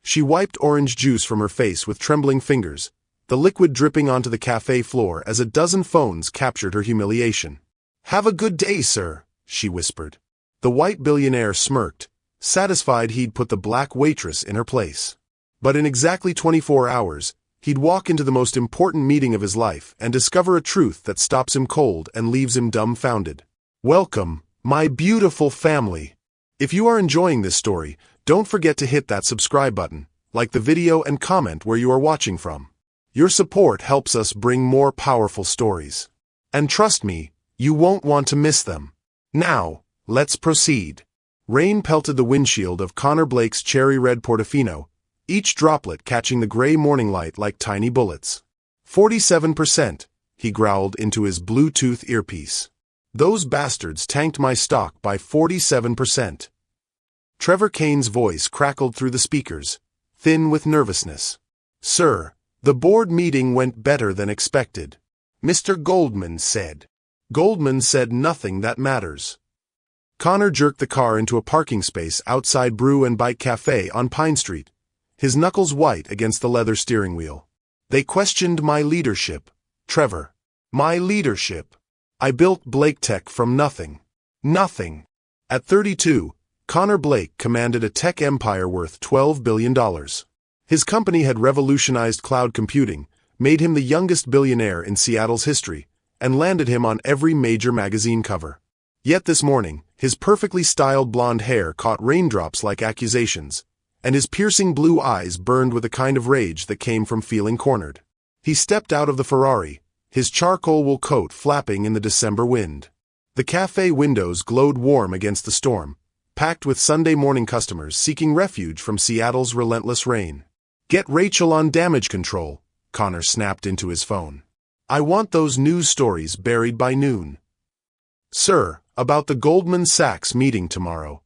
She wiped orange juice from her face with trembling fingers, the liquid dripping onto the cafe floor as a dozen phones captured her humiliation. "Have a good day, sir," she whispered. The white billionaire smirked, satisfied he'd put the black waitress in her place. But in exactly 24 hours, he'd walk into the most important meeting of his life and discover a truth that stops him cold and leaves him dumbfounded. Welcome, my beautiful family. If you are enjoying this story, don't forget to hit that subscribe button, like the video and comment where you are watching from. Your support helps us bring more powerful stories. And trust me, you won't want to miss them. Now, let's proceed. Rain pelted the windshield of Connor Blake's cherry red Portofino, each droplet catching the gray morning light like tiny bullets. 47%, he growled into his Bluetooth earpiece. Those bastards tanked my stock by 47%. Trevor Kane's voice crackled through the speakers, thin with nervousness. "Sir, the board meeting went better than expected," Mr. Goldman said. Goldman said nothing that matters. Connor jerked the car into a parking space outside Brew and Bike Cafe on Pine Street, his knuckles white against the leather steering wheel. "They questioned my leadership, Trevor. My leadership. I built Blake Tech from nothing. Nothing." At 32, Connor Blake commanded a tech empire worth $12 billion. His company had revolutionized cloud computing, made him the youngest billionaire in Seattle's history, and landed him on every major magazine cover. Yet this morning, his perfectly styled blonde hair caught raindrops like accusations, and his piercing blue eyes burned with a kind of rage that came from feeling cornered. He stepped out of the Ferrari, his charcoal wool coat flapping in the December wind. The cafe windows glowed warm against the storm, packed with Sunday morning customers seeking refuge from Seattle's relentless rain. "Get Rachel on damage control," Connor snapped into his phone. "I want those news stories buried by noon." "Sir, about the Goldman Sachs meeting tomorrow."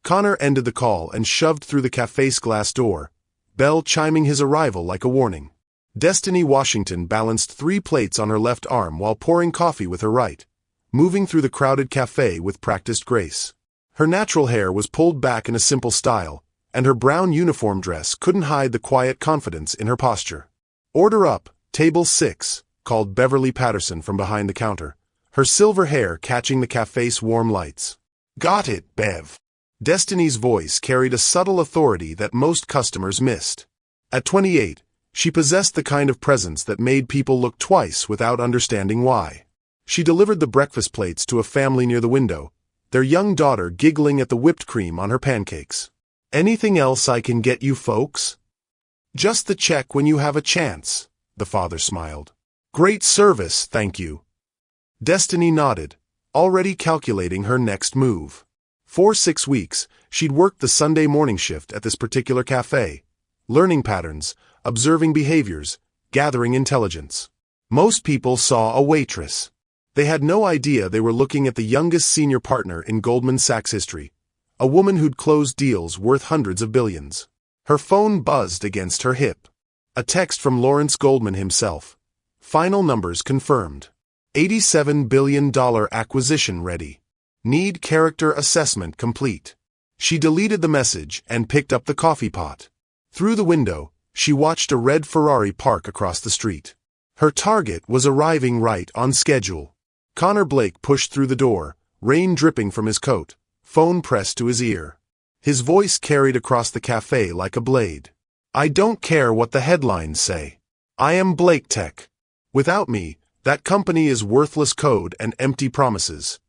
Connor ended the call and shoved through the cafe's glass door, bell chiming his arrival like a warning. Destiny Washington balanced 3 plates on her left arm while pouring coffee with her right, moving through the crowded cafe with practiced grace. Her natural hair was pulled back in a simple style, and her brown uniform dress couldn't hide the quiet confidence in her posture. "Order up, table 6, called Beverly Patterson from behind the counter, her silver hair catching the cafe's warm lights. "Got it, Bev." Destiny's voice carried a subtle authority that most customers missed. At 28, she possessed the kind of presence that made people look twice without understanding why. She delivered the breakfast plates to a family near the window, their young daughter giggling at the whipped cream on her pancakes. "Anything else I can get you folks?" "Just the check when you have a chance," the father smiled. "Great service, thank you." Destiny nodded, already calculating her next move. For 6 weeks, she'd worked the Sunday morning shift at this particular cafe, learning patterns, observing behaviors, gathering intelligence. Most people saw a waitress. They had no idea they were looking at the youngest senior partner in Goldman Sachs history, a woman who'd closed deals worth hundreds of billions. Her phone buzzed against her hip. A text from Lawrence Goldman himself. Final numbers confirmed. $87 billion acquisition ready. Need character assessment complete. She deleted the message and picked up the coffee pot. Through the window, she watched a red Ferrari park across the street. Her target was arriving right on schedule. Connor Blake pushed through the door, rain dripping from his coat, phone pressed to his ear. His voice carried across the cafe like a blade. "I don't care what the headlines say. I am Blake Tech. Without me, that company is worthless code and empty promises."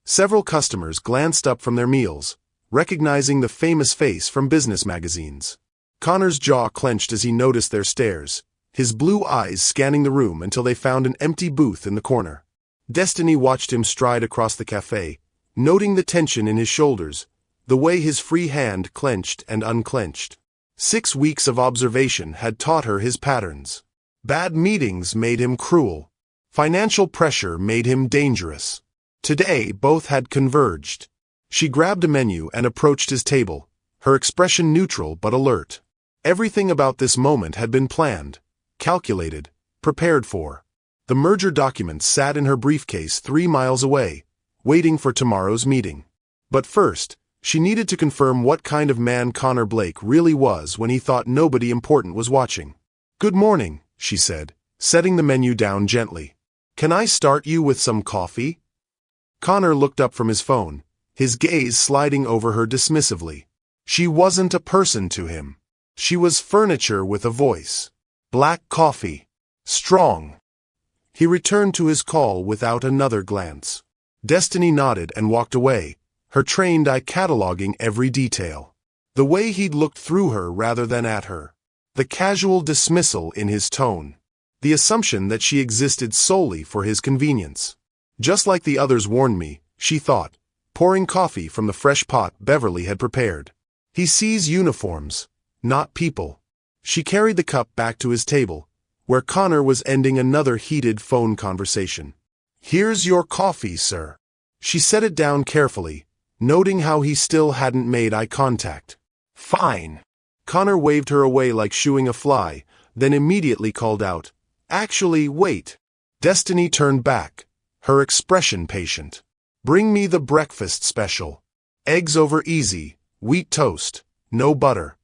Several customers glanced up from their meals, recognizing the famous face from business magazines. Connor's jaw clenched as he noticed their stares, his blue eyes scanning the room until they found an empty booth in the corner. Destiny watched him stride across the cafe, noting the tension in his shoulders, the way his free hand clenched and unclenched. 6 weeks of observation had taught her his patterns. Bad meetings made him cruel. Financial pressure made him dangerous. Today, both had converged. She grabbed a menu and approached his table, her expression neutral but alert. Everything about this moment had been planned, calculated, prepared for. The merger documents sat in her briefcase 3 miles away, waiting for tomorrow's meeting. But first, She needed to confirm what kind of man Connor Blake really was when he thought nobody important was watching. "Good morning," she said, setting the menu down gently. "Can I start you with some coffee?" Connor looked up from his phone, his gaze sliding over her dismissively. She wasn't a person to him. She was furniture with a voice. Black coffee. Strong. He returned to his call without another glance. Destiny nodded and walked away, her trained eye cataloging every detail. The way he'd looked through her rather than at her. The casual dismissal in his tone. The assumption that she existed solely for his convenience. Just like the others warned me, she thought, pouring coffee from the fresh pot Beverly had prepared. He sees uniforms, not people. She carried the cup back to his table, where Connor was ending another heated phone conversation. "Here's your coffee, sir." She set it down carefully, noting how he still hadn't made eye contact. "Fine." Connor waved her away like shooing a fly, then immediately called out, "Actually, wait." Destiny turned back, her expression patient. "Bring me the breakfast special. Eggs over easy, wheat toast, no butter."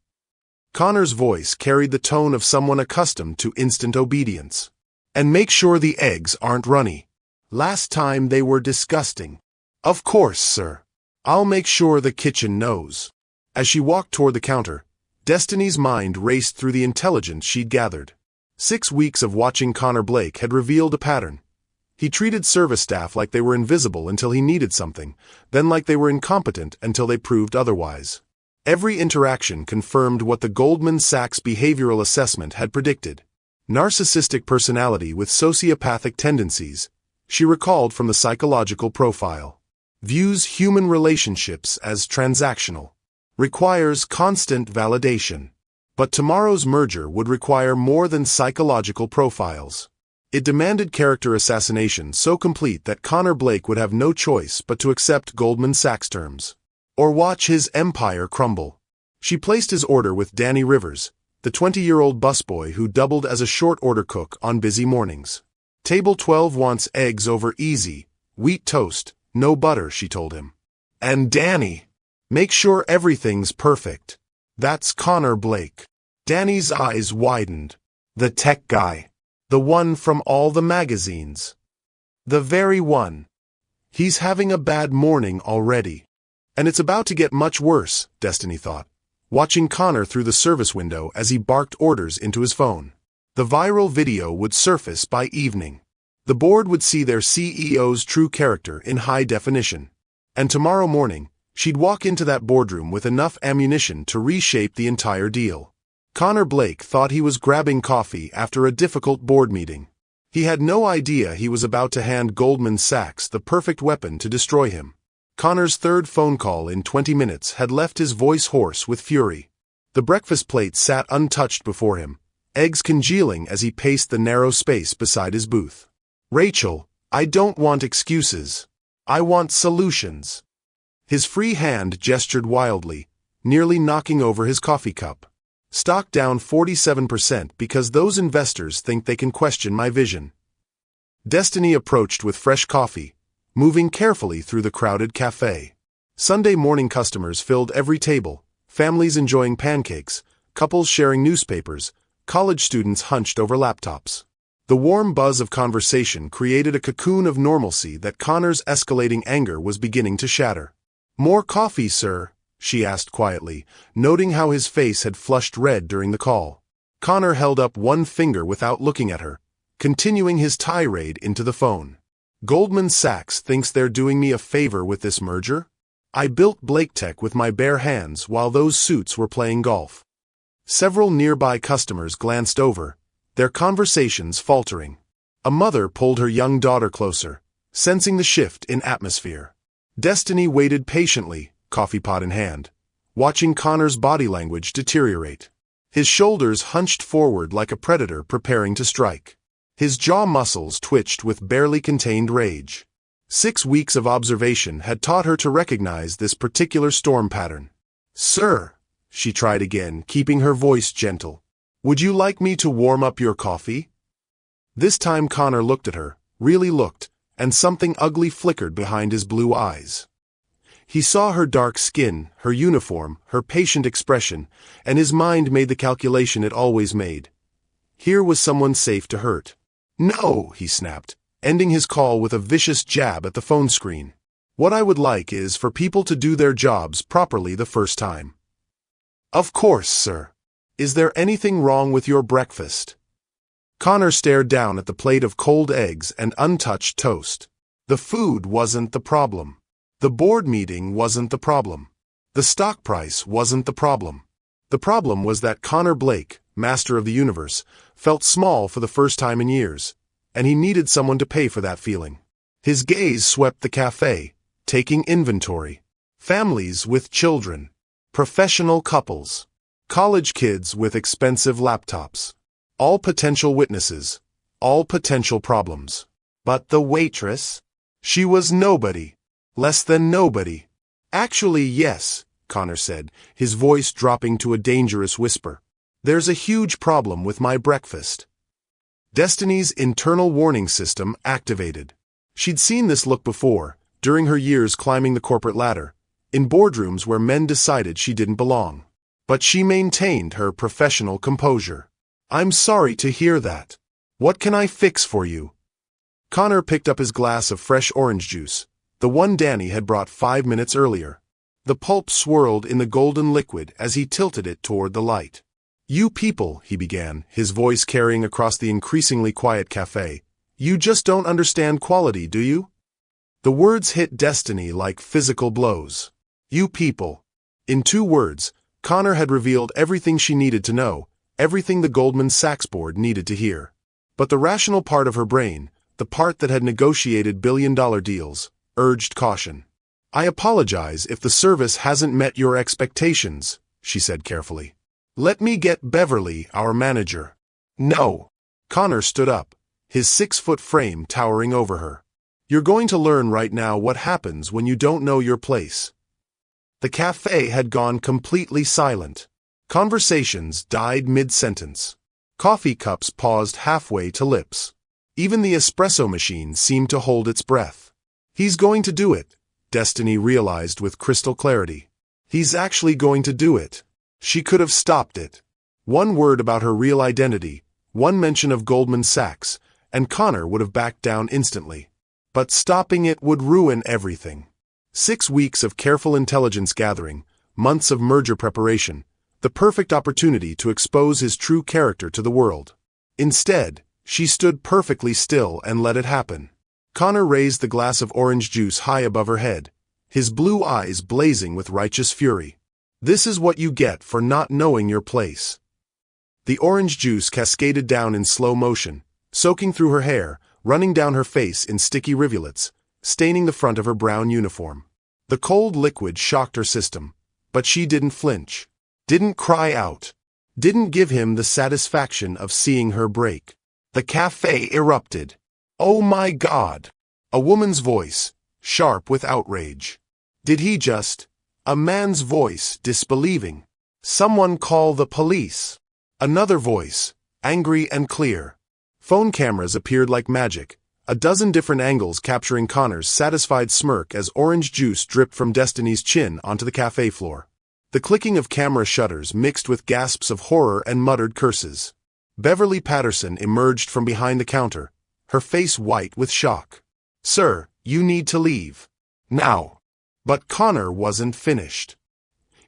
Connor's voice carried the tone of someone accustomed to instant obedience. "And make sure the eggs aren't runny. Last time they were disgusting." "Of course, sir. I'll make sure the kitchen knows." As she walked toward the counter, Destiny's mind raced through the intelligence she'd gathered. 6 weeks of watching Connor Blake had revealed a pattern. He treated service staff like they were invisible until he needed something, then like they were incompetent until they proved otherwise. Every interaction confirmed what the Goldman Sachs behavioral assessment had predicted. Narcissistic personality with sociopathic tendencies, she recalled from the psychological profile. Views human relationships as transactional. Requires constant validation. But tomorrow's merger would require more than psychological profiles. It demanded character assassination so complete that Connor Blake would have no choice but to accept Goldman Sachs terms. Or watch his empire crumble. She placed his order with Danny Rivers, the 20-year-old busboy who doubled as a short-order cook on busy mornings. "Table 12 wants eggs over easy, wheat toast, no butter," she told him. "And Danny, make sure everything's perfect." That's Connor Blake. Danny's eyes widened. The tech guy. The one from all the magazines. The very one. He's having a bad morning already. And it's about to get much worse, Destiny thought, watching Connor through the service window as he barked orders into his phone. The viral video would surface by evening. The board would see their CEO's true character in high definition. And tomorrow morning, she'd walk into that boardroom with enough ammunition to reshape the entire deal. Connor Blake thought he was grabbing coffee after a difficult board meeting. He had no idea he was about to hand Goldman Sachs the perfect weapon to destroy him. Connor's third phone call in 20 minutes had left his voice hoarse with fury. The breakfast plate sat untouched before him, eggs congealing as he paced the narrow space beside his booth. "Rachel, I don't want excuses. I want solutions." His free hand gestured wildly, nearly knocking over his coffee cup. "Stock down 47% because those investors think they can question my vision." Destiny approached with fresh coffee, moving carefully through the crowded cafe. Sunday morning customers filled every table, families enjoying pancakes, couples sharing newspapers, college students hunched over laptops. The warm buzz of conversation created a cocoon of normalcy that Connor's escalating anger was beginning to shatter. "More coffee, sir?" she asked quietly, noting how his face had flushed red during the call. Connor held up one finger without looking at her, continuing his tirade into the phone. "Goldman Sachs thinks they're doing me a favor with this merger? I built Blake Tech with my bare hands while those suits were playing golf." Several nearby customers glanced over, their conversations faltering. A mother pulled her young daughter closer, sensing the shift in atmosphere. Destiny waited patiently, coffee pot in hand, watching Connor's body language deteriorate. His shoulders hunched forward like a predator preparing to strike. His jaw muscles twitched with barely contained rage. 6 weeks of observation had taught her to recognize this particular storm pattern. "Sir," she tried again, keeping her voice gentle, "would you like me to warm up your coffee?" This time Connor looked at her, really looked, and something ugly flickered behind his blue eyes. He saw her dark skin, her uniform, her patient expression, and his mind made the calculation it always made. Here was someone safe to hurt. "No," he snapped, ending his call with a vicious jab at the phone screen. "What I would like is for people to do their jobs properly the first time." "Of course, sir. Is there anything wrong with your breakfast?" Connor stared down at the plate of cold eggs and untouched toast. The food wasn't the problem. The board meeting wasn't the problem. The stock price wasn't the problem. The problem was that Connor Blake, master of the universe, felt small for the first time in years, and he needed someone to pay for that feeling. His gaze swept the cafe, taking inventory. Families with children. Professional couples. College kids with expensive laptops. All potential witnesses. All potential problems. But the waitress? She was nobody. Less than nobody. "Actually, yes," Connor said, his voice dropping to a dangerous whisper. "There's a huge problem with my breakfast." Destiny's internal warning system activated. She'd seen this look before, during her years climbing the corporate ladder, in boardrooms where men decided she didn't belong. But she maintained her professional composure. "I'm sorry to hear that. What can I fix for you?" Connor picked up his glass of fresh orange juice, the one Danny had brought 5 minutes earlier. The pulp swirled in the golden liquid as he tilted it toward the light. "You people," he began, his voice carrying across the increasingly quiet cafe, "you just don't understand quality, do you?" The words hit Destiny like physical blows. "You people." In 2 words, Connor had revealed everything she needed to know, everything the Goldman Sachs board needed to hear. But the rational part of her brain, the part that had negotiated billion-dollar deals, urged caution. "I apologize if the service hasn't met your expectations," she said carefully. "Let me get Beverly, our manager." "No." Connor stood up, his 6-foot frame towering over her. "You're going to learn right now what happens when you don't know your place." The cafe had gone completely silent. Conversations died mid-sentence. Coffee cups paused halfway to lips. Even the espresso machine seemed to hold its breath. "He's going to do it," Destiny realized with crystal clarity. "He's actually going to do it." She could have stopped it. One word about her real identity, one mention of Goldman Sachs, and Connor would have backed down instantly. But stopping it would ruin everything. 6 weeks of careful intelligence gathering, months of merger preparation, the perfect opportunity to expose his true character to the world. Instead, she stood perfectly still and let it happen. Connor raised the glass of orange juice high above her head, his blue eyes blazing with righteous fury. "This is what you get for not knowing your place." The orange juice cascaded down in slow motion, soaking through her hair, running down her face in sticky rivulets, staining the front of her brown uniform. The cold liquid shocked her system, but she didn't flinch, didn't cry out, didn't give him the satisfaction of seeing her break. The cafe erupted. "Oh my God!" A woman's voice, sharp with outrage. Did he just... A man's voice, disbelieving. "Someone call the police." Another voice, angry and clear. Phone cameras appeared like magic, a dozen different angles capturing Connor's satisfied smirk as orange juice dripped from Destiny's chin onto the cafe floor. The clicking of camera shutters mixed with gasps of horror and muttered curses. Beverly Patterson emerged from behind the counter, her face white with shock. "Sir, you need to leave. Now." But Connor wasn't finished.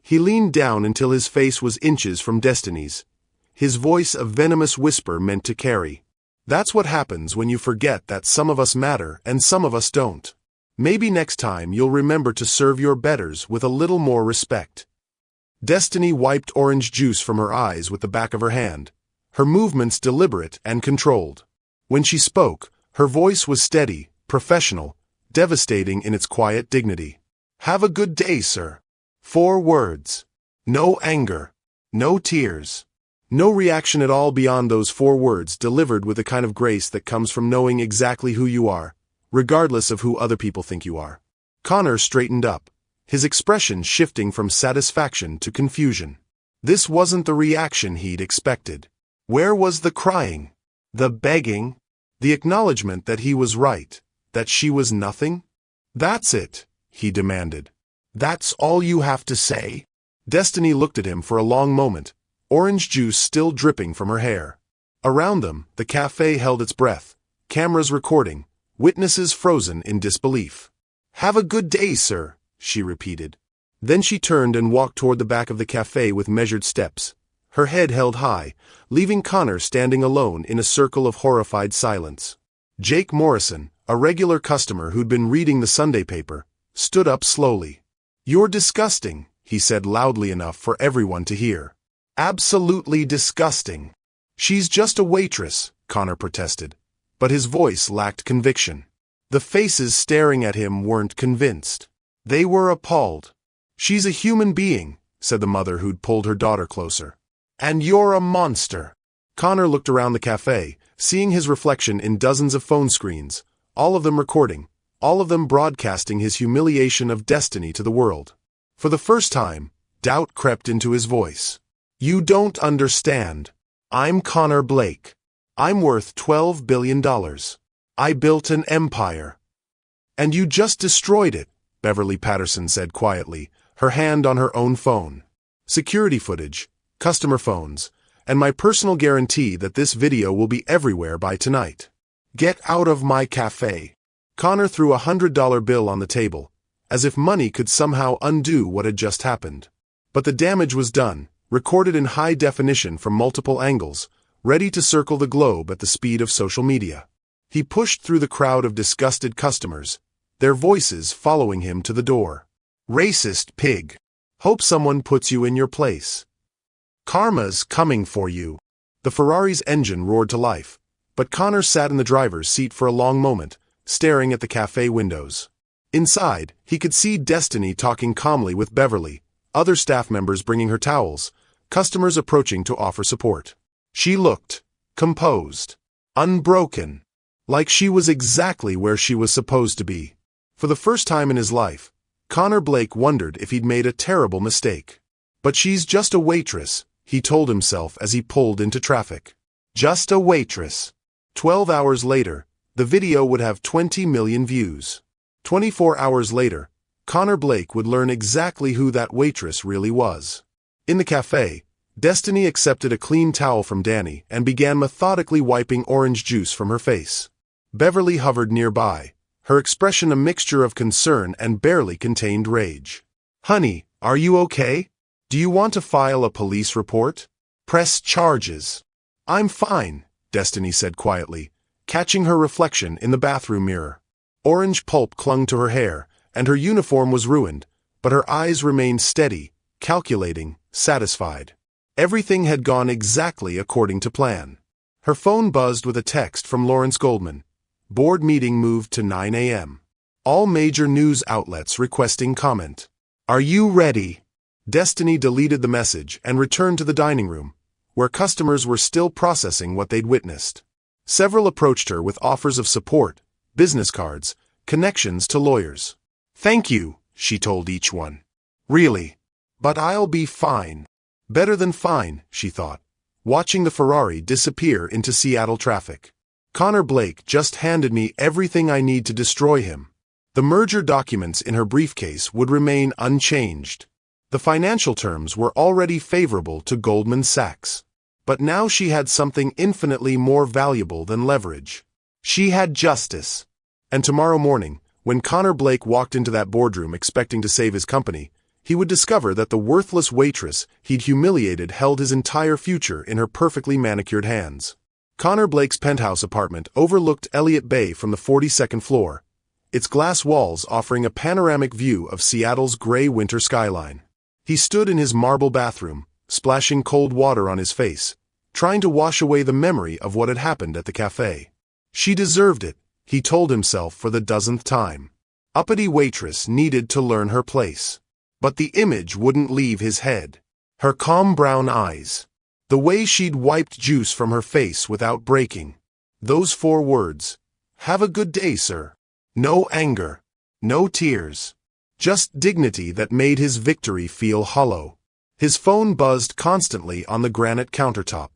He leaned down until his face was inches from Destiny's, his voice a venomous whisper meant to carry. "That's what happens when you forget that some of us matter and some of us don't. Maybe next time you'll remember to serve your betters with a little more respect." Destiny wiped orange juice from her eyes with the back of her hand, her movements deliberate and controlled. When she spoke, her voice was steady, professional, devastating in its quiet dignity. "Have a good day, sir." 4 words. No anger. No tears. No reaction at all beyond those 4 words delivered with the kind of grace that comes from knowing exactly who you are, regardless of who other people think you are. Connor straightened up, his expression shifting from satisfaction to confusion. This wasn't the reaction he'd expected. Where was the crying? The begging? The acknowledgement that he was right, that she was nothing? "That's it," he demanded. That's all you have to say? Destiny looked at him for a long moment, orange juice still dripping from her hair. Around them, the cafe held its breath, cameras recording, witnesses frozen in disbelief. Have a good day, sir, she repeated. Then she turned and walked toward the back of the cafe with measured steps, her head held high, leaving Connor standing alone in a circle of horrified silence. Jake Morrison, a regular customer who'd been reading the Sunday paper, stood up slowly. You're disgusting, he said loudly enough for everyone to hear. Absolutely disgusting. She's just a waitress, Connor protested, but his voice lacked conviction. The faces staring at him weren't convinced. They were appalled. She's a human being, said the mother who'd pulled her daughter closer. And you're a monster. Connor looked around the cafe, seeing his reflection in dozens of phone screens, all of them recording, all of them broadcasting his humiliation of Destiny to the world. For the first time, doubt crept into his voice. You don't understand. I'm Connor Blake. I'm worth $12 billion. I built an empire. And you just destroyed it, Beverly Patterson said quietly, her hand on her own phone. Security footage, customer phones, and my personal guarantee that this video will be everywhere by tonight. Get out of my cafe. Connor threw a $100 bill on the table, as if money could somehow undo what had just happened. But the damage was done, recorded in high definition from multiple angles, ready to circle the globe at the speed of social media. He pushed through the crowd of disgusted customers, their voices following him to the door. Racist pig. Hope someone puts you in your place. Karma's coming for you. The Ferrari's engine roared to life, but Connor sat in the driver's seat for a long moment, staring at the cafe windows. Inside, he could see Destiny talking calmly with Beverly, other staff members bringing her towels, customers approaching to offer support. She looked composed, unbroken, like she was exactly where she was supposed to be. For the first time in his life, Connor Blake wondered if he'd made a terrible mistake. But she's just a waitress, he told himself as he pulled into traffic. Just a waitress. 12 hours later, the video would have 20 million views. 24 hours later, Connor Blake would learn exactly who that waitress really was. In the cafe, Destiny accepted a clean towel from Danny and began methodically wiping orange juice from her face. Beverly hovered nearby, her expression a mixture of concern and barely contained rage. Honey, are you okay? Do you want to file a police report? Press charges. I'm fine, Destiny said quietly, catching her reflection in the bathroom mirror. Orange pulp clung to her hair, and her uniform was ruined, but her eyes remained steady, calculating, satisfied. Everything had gone exactly according to plan. Her phone buzzed with a text from Lawrence Goldman. Board meeting moved to 9 a.m. All major news outlets requesting comment. Are you ready? Destiny deleted the message and returned to the dining room, where customers were still processing what they'd witnessed. Several approached her with offers of support, business cards, connections to lawyers. Thank you, she told each one. Really? But I'll be fine. Better than fine, she thought, watching the Ferrari disappear into Seattle traffic. Connor Blake just handed me everything I need to destroy him. The merger documents in her briefcase would remain unchanged. The financial terms were already favorable to Goldman Sachs. But now she had something infinitely more valuable than leverage. She had justice. And tomorrow morning, when Connor Blake walked into that boardroom expecting to save his company, he would discover that the worthless waitress he'd humiliated held his entire future in her perfectly manicured hands. Connor Blake's penthouse apartment overlooked Elliott Bay from the 42nd floor, its glass walls offering a panoramic view of Seattle's gray winter skyline. He stood in his marble bathroom, splashing cold water on his face, trying to wash away the memory of what had happened at the cafe. She deserved it, he told himself for the dozenth time. Uppity waitress needed to learn her place. But the image wouldn't leave his head. Her calm brown eyes. The way she'd wiped juice from her face without breaking. Those 4 words. Have a good day, sir. No anger. No tears. Just dignity that made his victory feel hollow. His phone buzzed constantly on the granite countertop.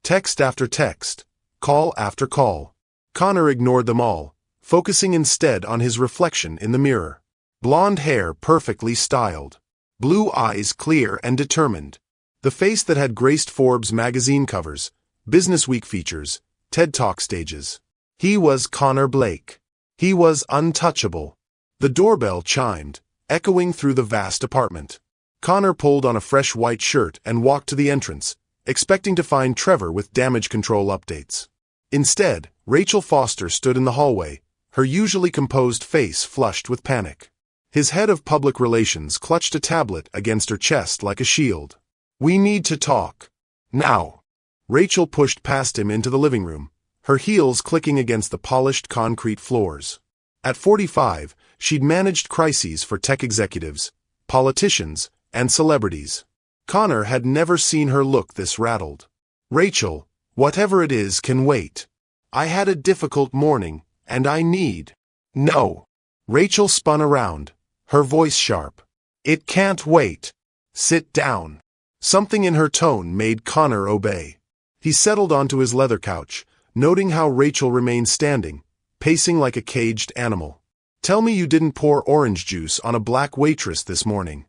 Text after text. Call after call. Connor ignored them all, focusing instead on his reflection in the mirror. Blonde hair perfectly styled. Blue eyes clear and determined. The face that had graced Forbes magazine covers, Businessweek features, TED Talk stages. He was Connor Blake. He was untouchable. The doorbell chimed, echoing through the vast apartment. Connor pulled on a fresh white shirt and walked to the entrance, expecting to find Trevor with damage control updates. Instead, Rachel Foster stood in the hallway, her usually composed face flushed with panic. His head of public relations clutched a tablet against her chest like a shield. "We need to talk. Now." Rachel pushed past him into the living room, her heels clicking against the polished concrete floors. At 45, she'd managed crises for tech executives, politicians, and celebrities. Connor had never seen her look this rattled. "Rachel, whatever it is can wait. I had a difficult morning, and I need—" "No." Rachel spun around, her voice sharp. "It can't wait. Sit down." Something in her tone made Connor obey. He settled onto his leather couch, noting how Rachel remained standing, pacing like a caged animal. "Tell me you didn't pour orange juice on a black waitress this morning."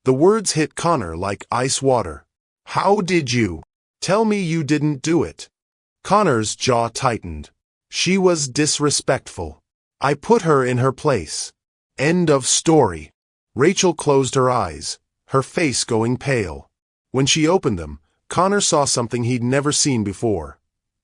The words hit Connor like ice water. "How did you? Tell me you didn't do it." Connor's jaw tightened. "She was disrespectful. I put her in her place. End of story." Rachel closed her eyes, her face going pale. When she opened them, Connor saw something he'd never seen before.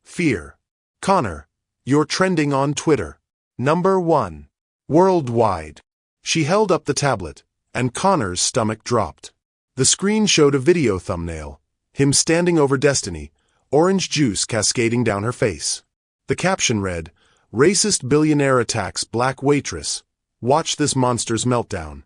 Fear. "Connor, you're trending on Twitter. #1. Worldwide." She held up the tablet, and Connor's stomach dropped. The screen showed a video thumbnail, him standing over Destiny, orange juice cascading down her face. The caption read, "Racist billionaire attacks black waitress. Watch this monster's meltdown."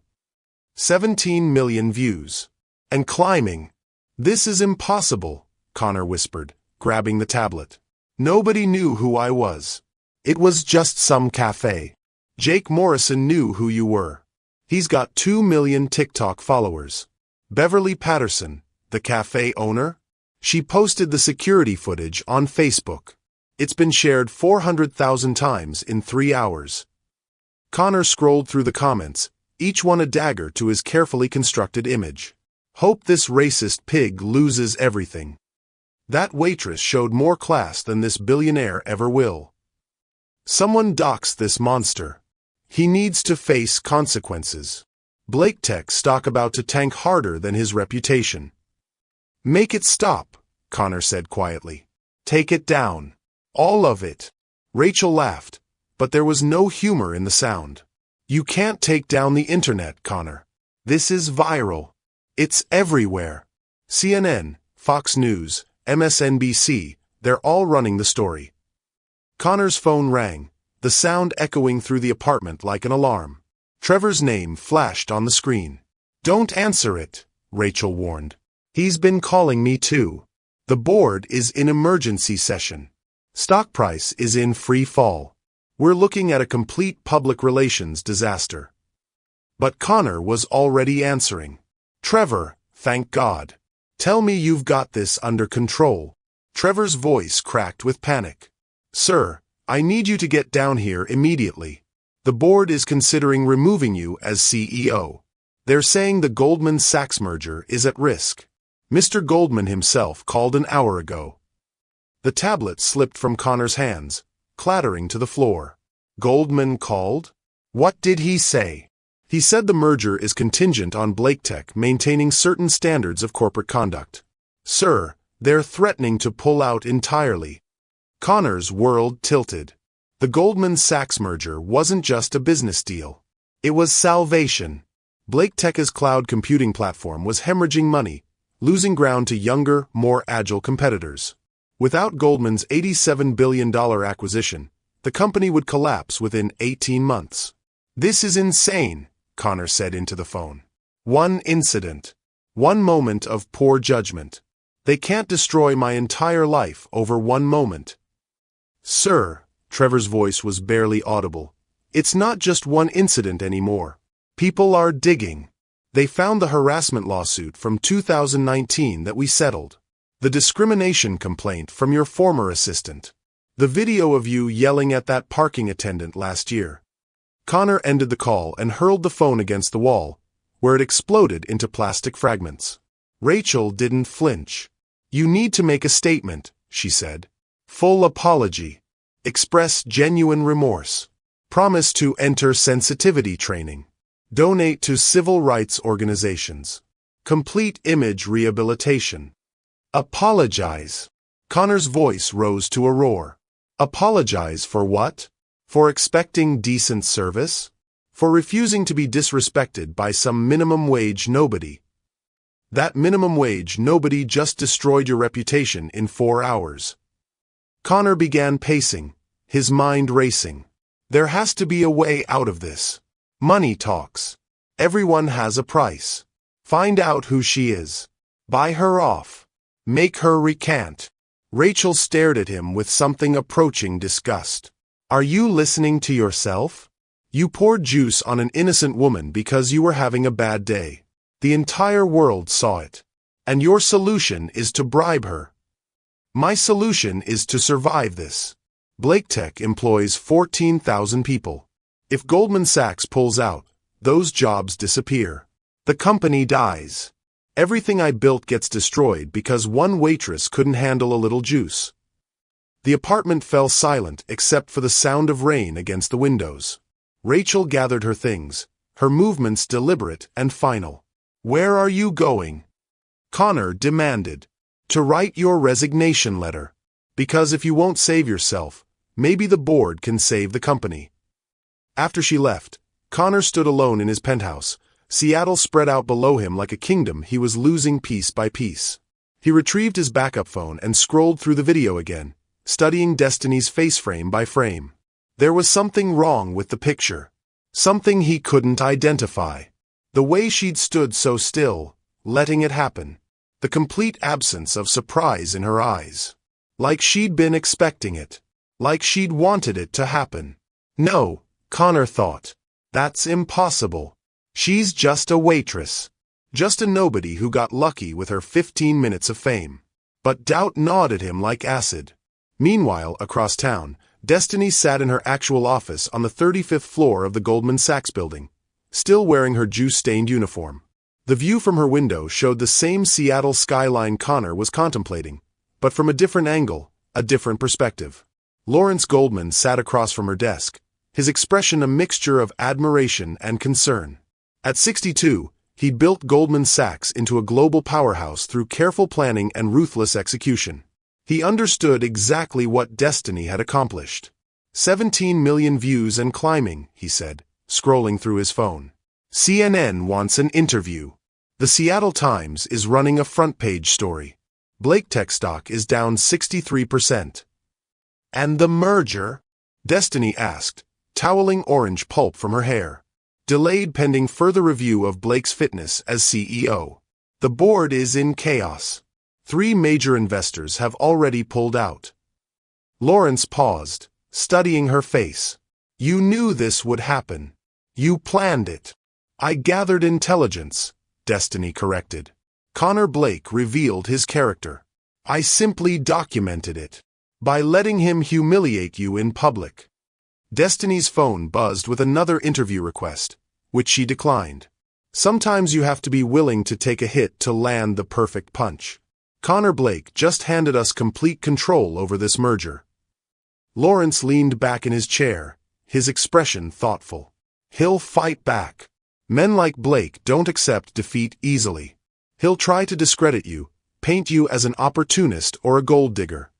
17 million views. And climbing. "This is impossible," Connor whispered, grabbing the tablet. "Nobody knew who I was. It was just some cafe. Jake Morrison knew who you were. He's got 2 million TikTok followers. Beverly Patterson, the cafe owner?" She posted the security footage on Facebook. It's been shared 400,000 times in 3 hours. Connor scrolled through the comments, each one a dagger to his carefully constructed image. "Hope this racist pig loses everything. That waitress showed more class than this billionaire ever will. Someone dox this monster. He needs to face consequences. Blake Tech stock about to tank harder than his reputation." "Make it stop," Connor said quietly. "Take it down. All of it." Rachel laughed, but there was no humor in the sound. "You can't take down the internet, Connor. This is viral. It's everywhere. CNN, Fox News, MSNBC, they're all running the story." Connor's phone rang, the sound echoing through the apartment like an alarm. Trevor's name flashed on the screen. "Don't answer it," Rachel warned. "He's been calling me too. The board is in emergency session. Stock price is in free fall. We're looking at a complete public relations disaster." But Connor was already answering. "Trevor, thank God. Tell me you've got this under control." Trevor's voice cracked with panic. "Sir, I need you to get down here immediately. The board is considering removing you as CEO. They're saying the Goldman Sachs merger is at risk. Mr. Goldman himself called an hour ago." The tablet slipped from Connor's hands, clattering to the floor. "Goldman called? What did he say?" "He said the merger is contingent on Blake Tech maintaining certain standards of corporate conduct." "Sir, they're threatening to pull out entirely." Connor's world tilted. The Goldman Sachs merger wasn't just a business deal. It was salvation. Blake Tech's cloud computing platform was hemorrhaging money, losing ground to younger, more agile competitors. Without Goldman's $87 billion acquisition, the company would collapse within 18 months. "This is insane," Connor said into the phone. "One incident. One moment of poor judgment. They can't destroy my entire life over one moment." "Sir," Trevor's voice was barely audible, "it's not just one incident anymore. People are digging. They found the harassment lawsuit from 2019 that we settled. The discrimination complaint from your former assistant. The video of you yelling at that parking attendant last year." Connor ended the call and hurled the phone against the wall, where it exploded into plastic fragments. Rachel didn't flinch. "You need to make a statement," she said. "Full apology. Express genuine remorse. Promise to enter sensitivity training. Donate to civil rights organizations. Complete image rehabilitation. Apologize." Connor's voice rose to a roar. Apologize for what? For expecting decent service? For refusing to be disrespected by some minimum wage nobody? That minimum wage nobody just destroyed your reputation in 4 hours. Connor began pacing, his mind racing. There has to be a way out of this. Money talks. Everyone has a price. Find out who she is. Buy her off. Make her recant. Rachel stared at him with something approaching disgust. "Are you listening to yourself? You poured juice on an innocent woman because you were having a bad day. The entire world saw it. And your solution is to bribe her. My solution is to survive this. Blake Tech employs 14,000 people. If Goldman Sachs pulls out, those jobs disappear. The company dies. Everything I built gets destroyed because one waitress couldn't handle a little juice." The apartment fell silent except for the sound of rain against the windows. Rachel gathered her things, her movements deliberate and final. "Where are you going?" Connor demanded. "To write your resignation letter. Because if you won't save yourself, maybe the board can save the company." After she left, Connor stood alone in his penthouse, Seattle spread out below him like a kingdom he was losing piece by piece. He retrieved his backup phone and scrolled through the video again, studying Destiny's face frame by frame. There was something wrong with the picture. Something he couldn't identify. The way she'd stood so still, letting it happen. The complete absence of surprise in her eyes. Like she'd been expecting it. Like she'd wanted it to happen. No, Connor thought. That's impossible. She's just a waitress. Just a nobody who got lucky with her 15 minutes of fame. But doubt gnawed at him like acid. Meanwhile, across town, Destiny sat in her actual office on the 35th floor of the Goldman Sachs building, still wearing her juice-stained uniform. The view from her window showed the same Seattle skyline Connor was contemplating, but from a different angle, a different perspective. Lawrence Goldman sat across from her desk, his expression a mixture of admiration and concern. At 62, he'd built Goldman Sachs into a global powerhouse through careful planning and ruthless execution. He understood exactly what Destiny had accomplished. 17 million views and climbing, he said, scrolling through his phone. CNN wants an interview. The Seattle Times is running a front-page story. Blake Tech stock is down 63%. "And the merger?" Destiny asked, toweling orange pulp from her hair. "Delayed pending further review of Blake's fitness as CEO. The board is in chaos. 3 major investors have already pulled out." Lawrence paused, studying her face. "You knew this would happen. You planned it." "I gathered intelligence," Destiny corrected. Connor Blake revealed his character. "I simply documented it. By letting him humiliate you in public." Destiny's phone buzzed with another interview request, which she declined. Sometimes you have to be willing to take a hit to land the perfect punch. Connor Blake just handed us complete control over this merger. Lawrence leaned back in his chair, his expression thoughtful. "He'll fight back. Men like Blake don't accept defeat easily. He'll try to discredit you, paint you as an opportunist or a gold digger.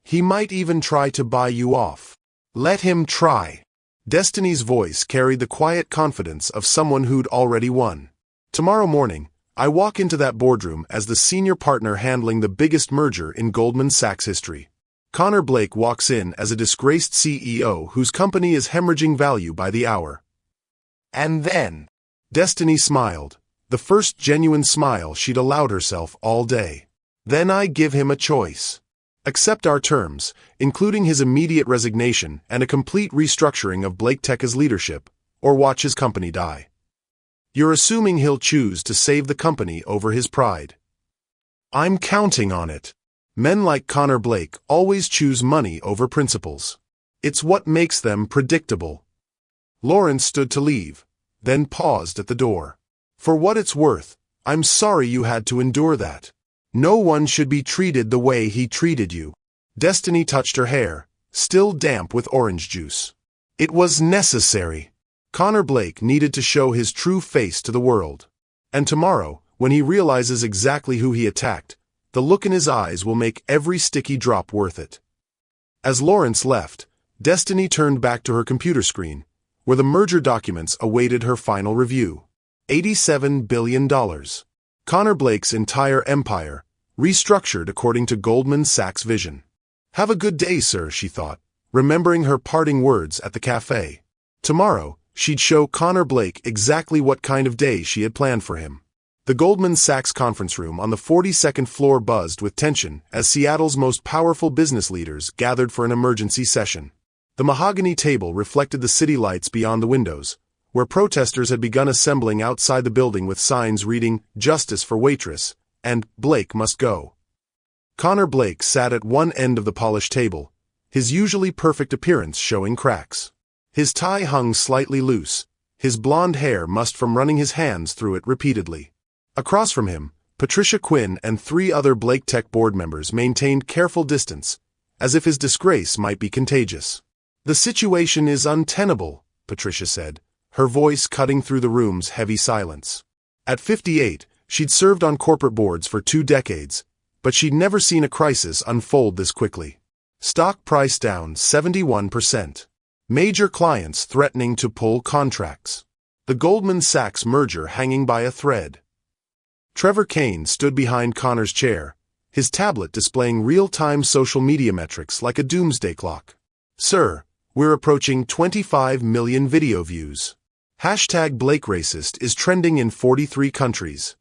He might even try to buy you off. Let him try." Destiny's voice carried the quiet confidence of someone who'd already won. "Tomorrow morning, I walk into that boardroom as the senior partner handling the biggest merger in Goldman Sachs history. Connor Blake walks in as a disgraced CEO whose company is hemorrhaging value by the hour. And then, Destiny smiled, the first genuine smile she'd allowed herself all day. Then I give him a choice. Accept our terms, including his immediate resignation and a complete restructuring of Blake Tech's leadership, or watch his company die. You're assuming he'll choose to save the company over his pride. I'm counting on it. Men like Connor Blake always choose money over principles. It's what makes them predictable. Lawrence stood to leave, then paused at the door. For what it's worth, I'm sorry you had to endure that. No one should be treated the way he treated you. Destiny touched her hair, still damp with orange juice. It was necessary. Connor Blake needed to show his true face to the world. And tomorrow, when he realizes exactly who he attacked, the look in his eyes will make every sticky drop worth it. As Lawrence left, Destiny turned back to her computer screen, where the merger documents awaited her final review. $87 billion. Connor Blake's entire empire, restructured according to Goldman Sachs' vision. Have a good day, sir, she thought, remembering her parting words at the cafe. Tomorrow, she'd show Connor Blake exactly what kind of day she had planned for him. The Goldman Sachs conference room on the 42nd floor buzzed with tension as Seattle's most powerful business leaders gathered for an emergency session. The mahogany table reflected the city lights beyond the windows, where protesters had begun assembling outside the building with signs reading, "Justice for Waitress," and "Blake must go." Connor Blake sat at one end of the polished table, his usually perfect appearance showing cracks. His tie hung slightly loose, his blonde hair mussed from running his hands through it repeatedly. Across from him, Patricia Quinn and 3 other Blake Tech board members maintained careful distance, as if his disgrace might be contagious. "The situation is untenable," Patricia said, her voice cutting through the room's heavy silence. At 58, she'd served on corporate boards for 2 decades, but she'd never seen a crisis unfold this quickly. Stock price down 71%. Major clients threatening to pull contracts. The Goldman Sachs merger hanging by a thread. Trevor Kane stood behind Connor's chair, his tablet displaying real-time social media metrics like a doomsday clock. "Sir, we're approaching 25 million video views. #BlakeRacist is trending in 43 countries."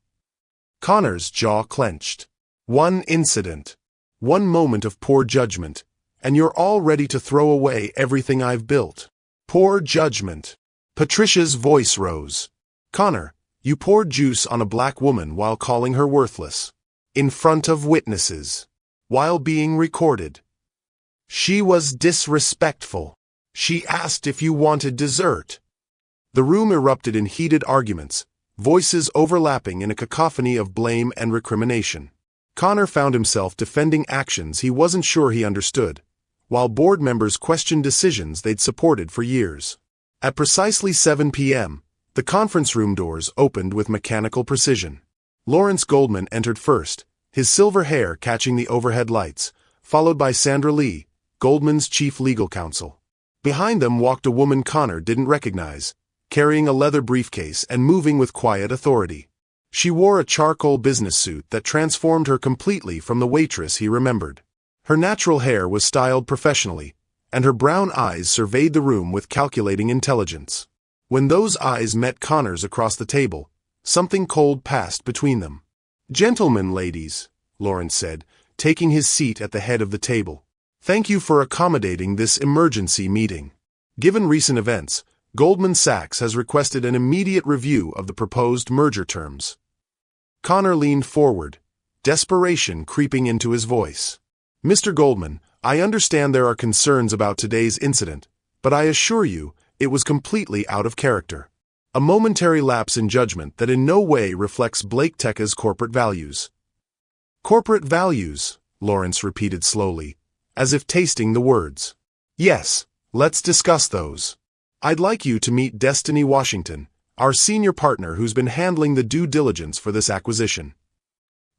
Connor's jaw clenched. One incident, one moment of poor judgment, and you're all ready to throw away everything I've built. Poor judgment. Patricia's voice rose. "Connor, you poured juice on a black woman while calling her worthless. In front of witnesses. While being recorded. She was disrespectful. She asked if you wanted dessert." The room erupted in heated arguments, voices overlapping in a cacophony of blame and recrimination. Connor found himself defending actions he wasn't sure he understood, while board members questioned decisions they'd supported for years. At precisely 7 p.m., the conference room doors opened with mechanical precision. Lawrence Goldman entered first, his silver hair catching the overhead lights, followed by Sandra Lee, Goldman's chief legal counsel. Behind them walked a woman Connor didn't recognize, carrying a leather briefcase and moving with quiet authority. She wore a charcoal business suit that transformed her completely from the waitress he remembered. Her natural hair was styled professionally, and her brown eyes surveyed the room with calculating intelligence. When those eyes met Connor's across the table, something cold passed between them. "Gentlemen, ladies," Lawrence said, taking his seat at the head of the table. "Thank you for accommodating this emergency meeting. Given recent events, Goldman Sachs has requested an immediate review of the proposed merger terms." Connor leaned forward, desperation creeping into his voice. "Mr. Goldman, I understand there are concerns about today's incident, but I assure you, it was completely out of character. A momentary lapse in judgment that in no way reflects Blake Tech's corporate values." "Corporate values," Lawrence repeated slowly, as if tasting the words. "Yes, let's discuss those. I'd like you to meet Destiny Washington, our senior partner who's been handling the due diligence for this acquisition."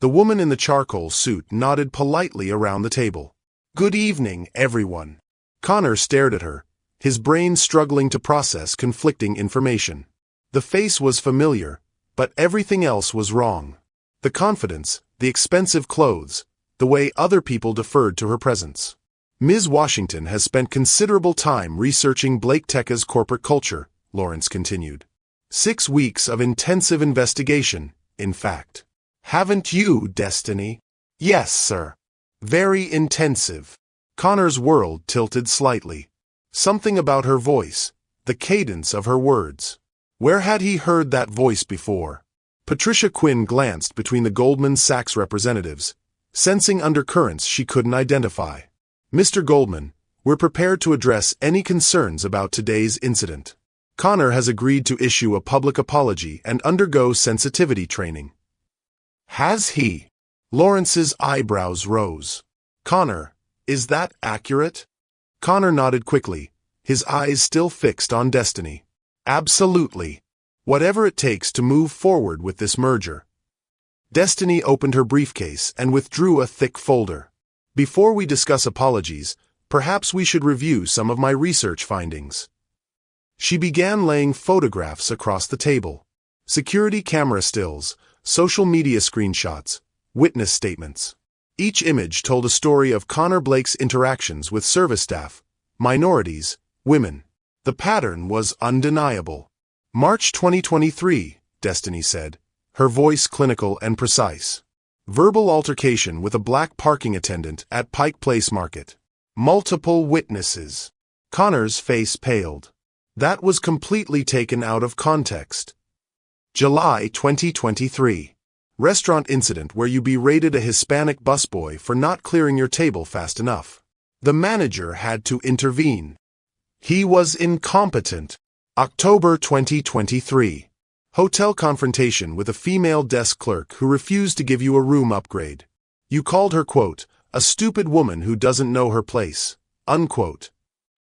The woman in the charcoal suit nodded politely around the table. "Good evening, everyone." Connor stared at her, his brain struggling to process conflicting information. The face was familiar, but everything else was wrong. The confidence, the expensive clothes, the way other people deferred to her presence. "Ms. Washington has spent considerable time researching Blake Tech's corporate culture," Lawrence continued. 6 weeks of intensive investigation, in fact. "Haven't you, Destiny?" "Yes, sir. Very intensive." Connor's world tilted slightly. Something about her voice, the cadence of her words. Where had he heard that voice before? Patricia Quinn glanced between the Goldman Sachs representatives, sensing undercurrents she couldn't identify. "Mr. Goldman, we're prepared to address any concerns about today's incident." Connor has agreed to issue a public apology and undergo sensitivity training. Has he? Lawrence's eyebrows rose. Connor, is that accurate? Connor nodded quickly, his eyes still fixed on Destiny. Absolutely. Whatever it takes to move forward with this merger. Destiny opened her briefcase and withdrew a thick folder. Before we discuss apologies, perhaps we should review some of my research findings. She began laying photographs across the table. Security camera stills, social media screenshots, witness statements. Each image told a story of Connor Blake's interactions with service staff, minorities, women. The pattern was undeniable. March 2023, Destiny said, her voice clinical and precise. Verbal altercation with a black parking attendant at Pike Place Market. Multiple witnesses. Connor's face paled. That was completely taken out of context. July 2023. Restaurant incident where you berated a Hispanic busboy for not clearing your table fast enough. The manager had to intervene. He was incompetent. October 2023. Hotel confrontation with a female desk clerk who refused to give you a room upgrade. You called her, quote, a stupid woman who doesn't know her place, unquote.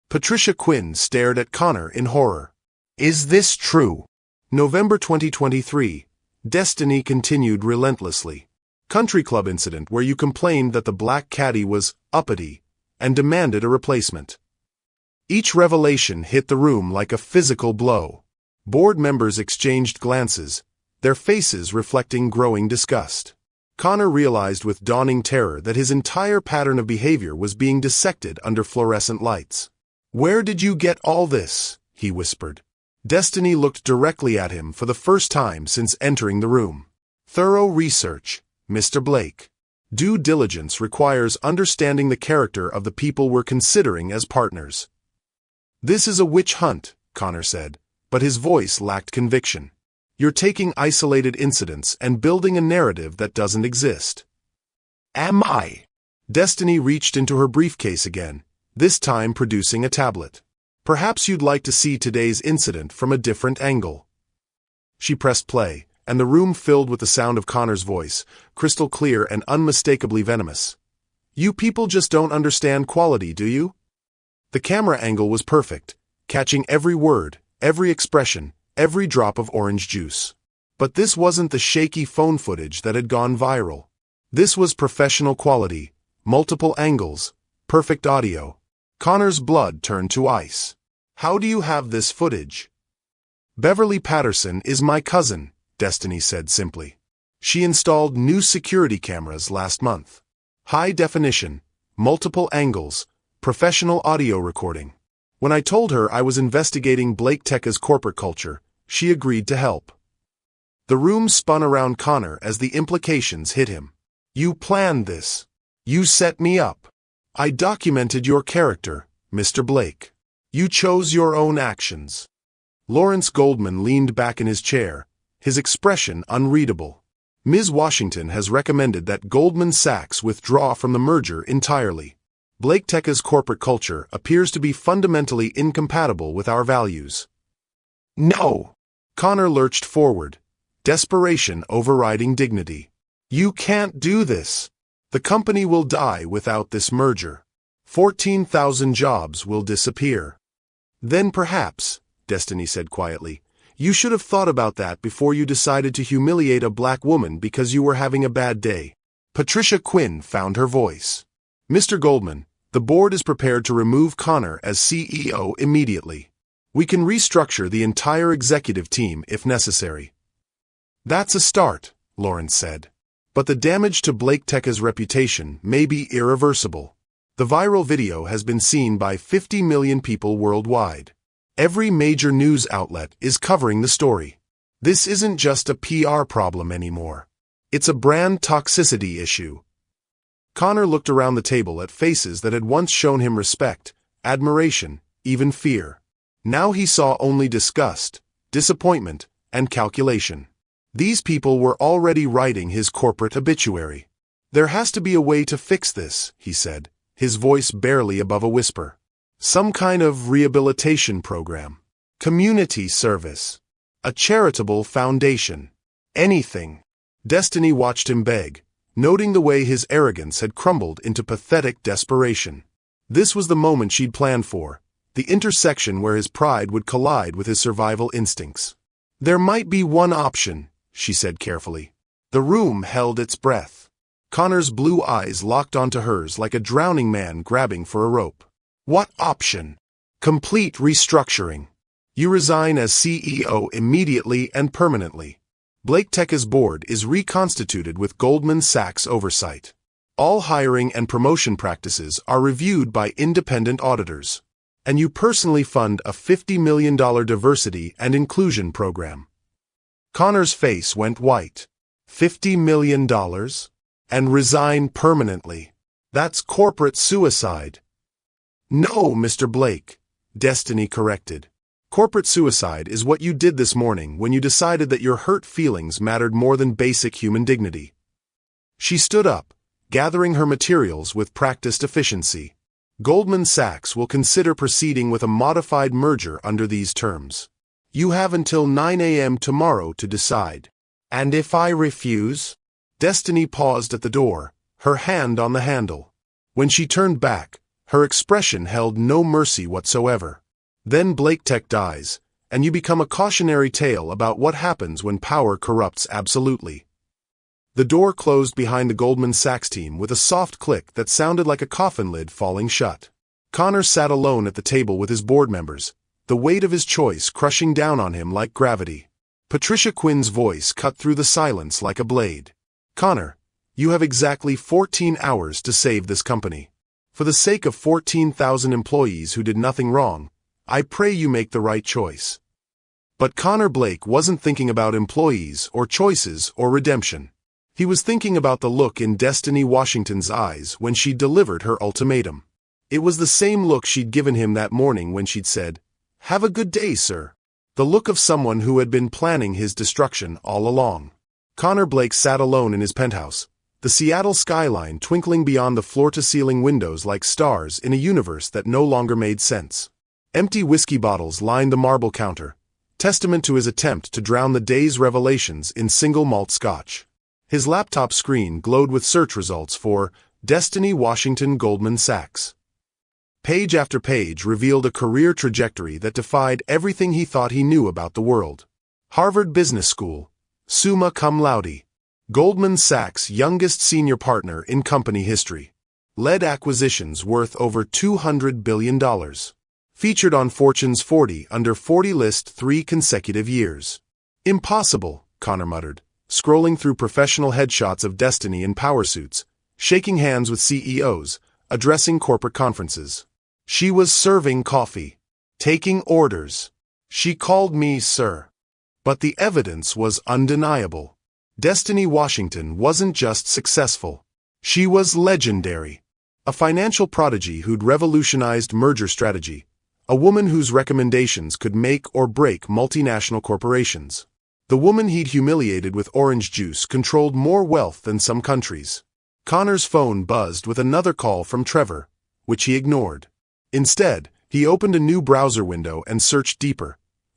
Patricia Quinn stared at Connor in horror. Is this true? November 2023. Destiny continued relentlessly. Country club incident where you complained that the black caddy was uppity and demanded a replacement. Each revelation hit the room like a physical blow. Board members exchanged glances, their faces reflecting growing disgust. Connor realized with dawning terror that his entire pattern of behavior was being dissected under fluorescent lights. Where did you get all this? He whispered. Destiny looked directly at him for the first time since entering the room. Thorough research, Mr. Blake. Due diligence requires understanding the character of the people we're considering as partners. This is a witch hunt, Connor said, but his voice lacked conviction. You're taking isolated incidents and building a narrative that doesn't exist. Am I? Destiny reached into her briefcase again, this time producing a tablet. Perhaps you'd like to see today's incident from a different angle. She pressed play, and the room filled with the sound of Connor's voice, crystal clear and unmistakably venomous. You people just don't understand quality, do you? The camera angle was perfect, catching every word, every expression, every drop of orange juice. But this wasn't the shaky phone footage that had gone viral. This was professional quality, multiple angles, perfect audio. Connor's blood turned to ice. How do you have this footage? Beverly Patterson is my cousin, Destiny said simply. She installed new security cameras last month. High definition, multiple angles, professional audio recording. When I told her I was investigating Blake Teka's corporate culture, she agreed to help. The room spun around Connor as the implications hit him. You planned this. You set me up. I documented your character, Mr. Blake. You chose your own actions. Lawrence Goldman leaned back in his chair, his expression unreadable. Ms. Washington has recommended that Goldman Sachs withdraw from the merger entirely. Blake Teka's corporate culture appears to be fundamentally incompatible with our values. No! Connor lurched forward, desperation overriding dignity. You can't do this. The company will die without this merger. 14,000 jobs will disappear. Then perhaps, Destiny said quietly, you should have thought about that before you decided to humiliate a black woman because you were having a bad day. Patricia Quinn found her voice. Mr. Goldman, the board is prepared to remove Connor as CEO immediately. We can restructure the entire executive team if necessary. That's a start, Lawrence said. But the damage to Blake Teka's reputation may be irreversible. The viral video has been seen by 50 million people worldwide. Every major news outlet is covering the story. This isn't just a PR problem anymore. It's a brand toxicity issue. Connor looked around the table at faces that had once shown him respect, admiration, even fear. Now he saw only disgust, disappointment, and calculation. These people were already writing his corporate obituary. There has to be a way to fix this, he said, his voice barely above a whisper. Some kind of rehabilitation program. Community service. A charitable foundation. Anything. Destiny watched him beg, noting the way his arrogance had crumbled into pathetic desperation. This was the moment she'd planned for, the intersection where his pride would collide with his survival instincts. There might be one option, she said carefully. The room held its breath. Connor's blue eyes locked onto hers like a drowning man grabbing for a rope. What option? Complete restructuring. You resign as CEO immediately and permanently. Blake Tech's board is reconstituted with Goldman Sachs oversight. All hiring and promotion practices are reviewed by independent auditors. And you personally fund a $50 million diversity and inclusion program. Connor's face went white. $50 million? And resign permanently. That's corporate suicide. No, Mr. Blake, Destiny corrected. Corporate suicide is what you did this morning when you decided that your hurt feelings mattered more than basic human dignity. She stood up, gathering her materials with practiced efficiency. Goldman Sachs will consider proceeding with a modified merger under these terms. You have until 9 a.m. tomorrow to decide. And if I refuse? Destiny paused at the door, her hand on the handle. When she turned back, her expression held no mercy whatsoever. Then Blake Tech dies, and you become a cautionary tale about what happens when power corrupts absolutely. The door closed behind the Goldman Sachs team with a soft click that sounded like a coffin lid falling shut. Connor sat alone at the table with his board members, the weight of his choice crushing down on him like gravity. Patricia Quinn's voice cut through the silence like a blade. Connor, you have exactly 14 hours to save this company. For the sake of 14,000 employees who did nothing wrong, I pray you make the right choice. But Connor Blake wasn't thinking about employees or choices or redemption. He was thinking about the look in Destiny Washington's eyes when she delivered her ultimatum. It was the same look she'd given him that morning when she'd said, "Have a good day, sir." The look of someone who had been planning his destruction all along. Connor Blake sat alone in his penthouse, the Seattle skyline twinkling beyond the floor-to-ceiling windows like stars in a universe that no longer made sense. Empty whiskey bottles lined the marble counter, testament to his attempt to drown the day's revelations in single malt scotch. His laptop screen glowed with search results for Destiny Washington Goldman Sachs. Page after page revealed a career trajectory that defied everything he thought he knew about the world. Harvard Business School, summa cum laude. Goldman Sachs' youngest senior partner in company history. Led acquisitions worth over $200 billion. Featured on Fortune's 40 Under 40 list 3 consecutive years. Impossible, Connor muttered, scrolling through professional headshots of Destiny in power suits, shaking hands with CEOs, addressing corporate conferences. She was serving coffee, taking orders. She called me sir. But the evidence was undeniable. Destiny Washington wasn't just successful. She was legendary. A financial prodigy who'd revolutionized merger strategy. A woman whose recommendations could make or break multinational corporations. The woman he'd humiliated with orange juice controlled more wealth than some countries. Connor's phone buzzed with another call from Trevor, which he ignored. Instead, he opened a new browser window and searched deeper,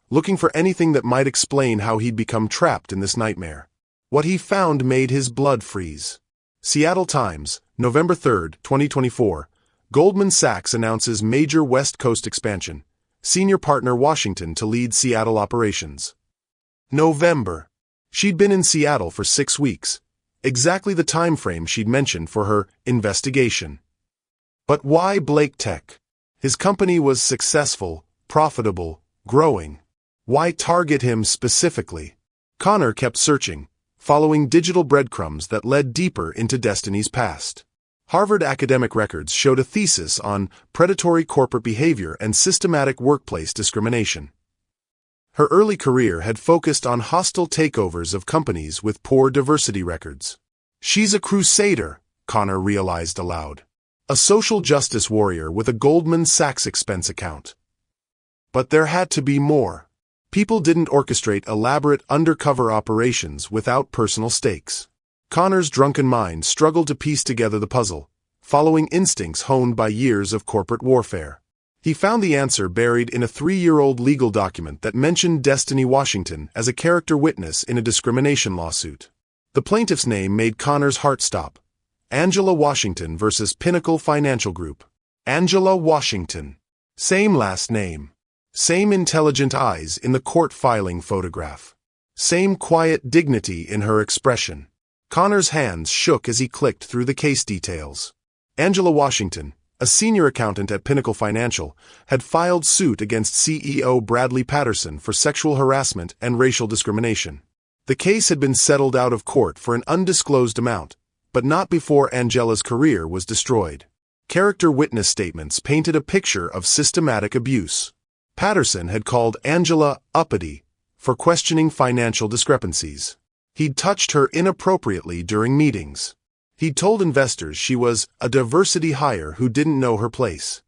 looking for anything that might explain how he'd become trapped in this nightmare. What he found made his blood freeze. Seattle Times, November 3, 2024. Goldman Sachs announces major West Coast expansion. Senior partner Washington to lead Seattle operations. November. She'd been in Seattle for 6 weeks, exactly the time frame she'd mentioned for her investigation. But why Blake Tech? His company was successful, profitable, growing. Why target him specifically? Connor kept searching, following digital breadcrumbs that led deeper into Destiny's past. Harvard academic records showed a thesis on predatory corporate behavior and systematic workplace discrimination. Her early career had focused on hostile takeovers of companies with poor diversity records. She's a crusader, Connor realized aloud. A social justice warrior with a Goldman Sachs expense account. But there had to be more. People didn't orchestrate elaborate undercover operations without personal stakes. Connor's drunken mind struggled to piece together the puzzle, following instincts honed by years of corporate warfare. He found the answer buried in a 3-year-old legal document that mentioned Destiny Washington as a character witness in a discrimination lawsuit. The plaintiff's name made Connor's heart stop. Angela Washington versus Pinnacle Financial Group. Angela Washington. Same last name. Same intelligent eyes in the court filing photograph. Same quiet dignity in her expression. Connor's hands shook as he clicked through the case details. Angela Washington, a senior accountant at Pinnacle Financial, had filed suit against CEO Bradley Patterson for sexual harassment and racial discrimination. The case had been settled out of court for an undisclosed amount, but not before Angela's career was destroyed. Character witness statements painted a picture of systematic abuse. Patterson had called Angela uppity for questioning financial discrepancies. He'd touched her inappropriately during meetings. He'd told investors she was a diversity hire who didn't know her place.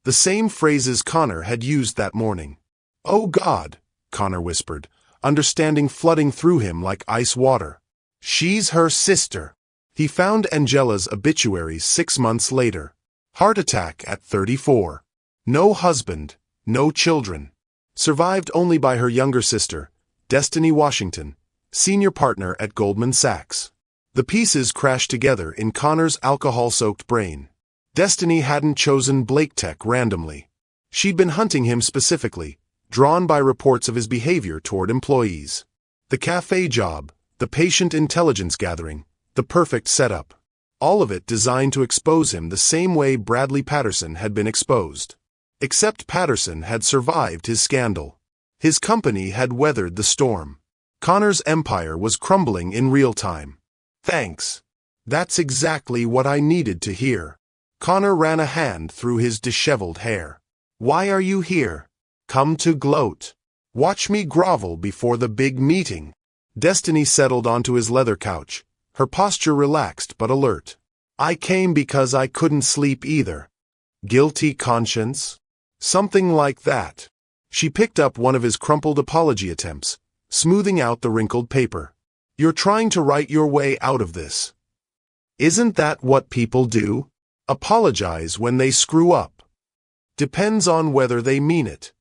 The same phrases Connor had used that morning. "Oh God," Connor whispered, understanding flooding through him like ice water. "She's her sister." He found Angela's obituary 6 months later. Heart attack at 34. No husband, no children. Survived only by her younger sister, Destiny Washington, senior partner at Goldman Sachs. The pieces crashed together in Connor's alcohol-soaked brain. Destiny hadn't chosen Blake Tech randomly. She'd been hunting him specifically, drawn by reports of his behavior toward employees. The cafe job, the patient intelligence gathering, the perfect setup. All of it designed to expose him the same way Bradley Patterson had been exposed. Except Patterson had survived his scandal. His company had weathered the storm. Connor's empire was crumbling in real time. "Thanks. That's exactly what I needed to hear." Connor ran a hand through his disheveled hair. "Why are you here? Come to gloat. Watch me grovel before the big meeting." Destiny settled onto his leather couch, her posture relaxed but alert. "I came because I couldn't sleep either." Guilty conscience? Something like that. She picked up one of his crumpled apology attempts, smoothing out the wrinkled paper. "You're trying to write your way out of this. Isn't that what people do? Apologize when they screw up. Depends on whether they mean it."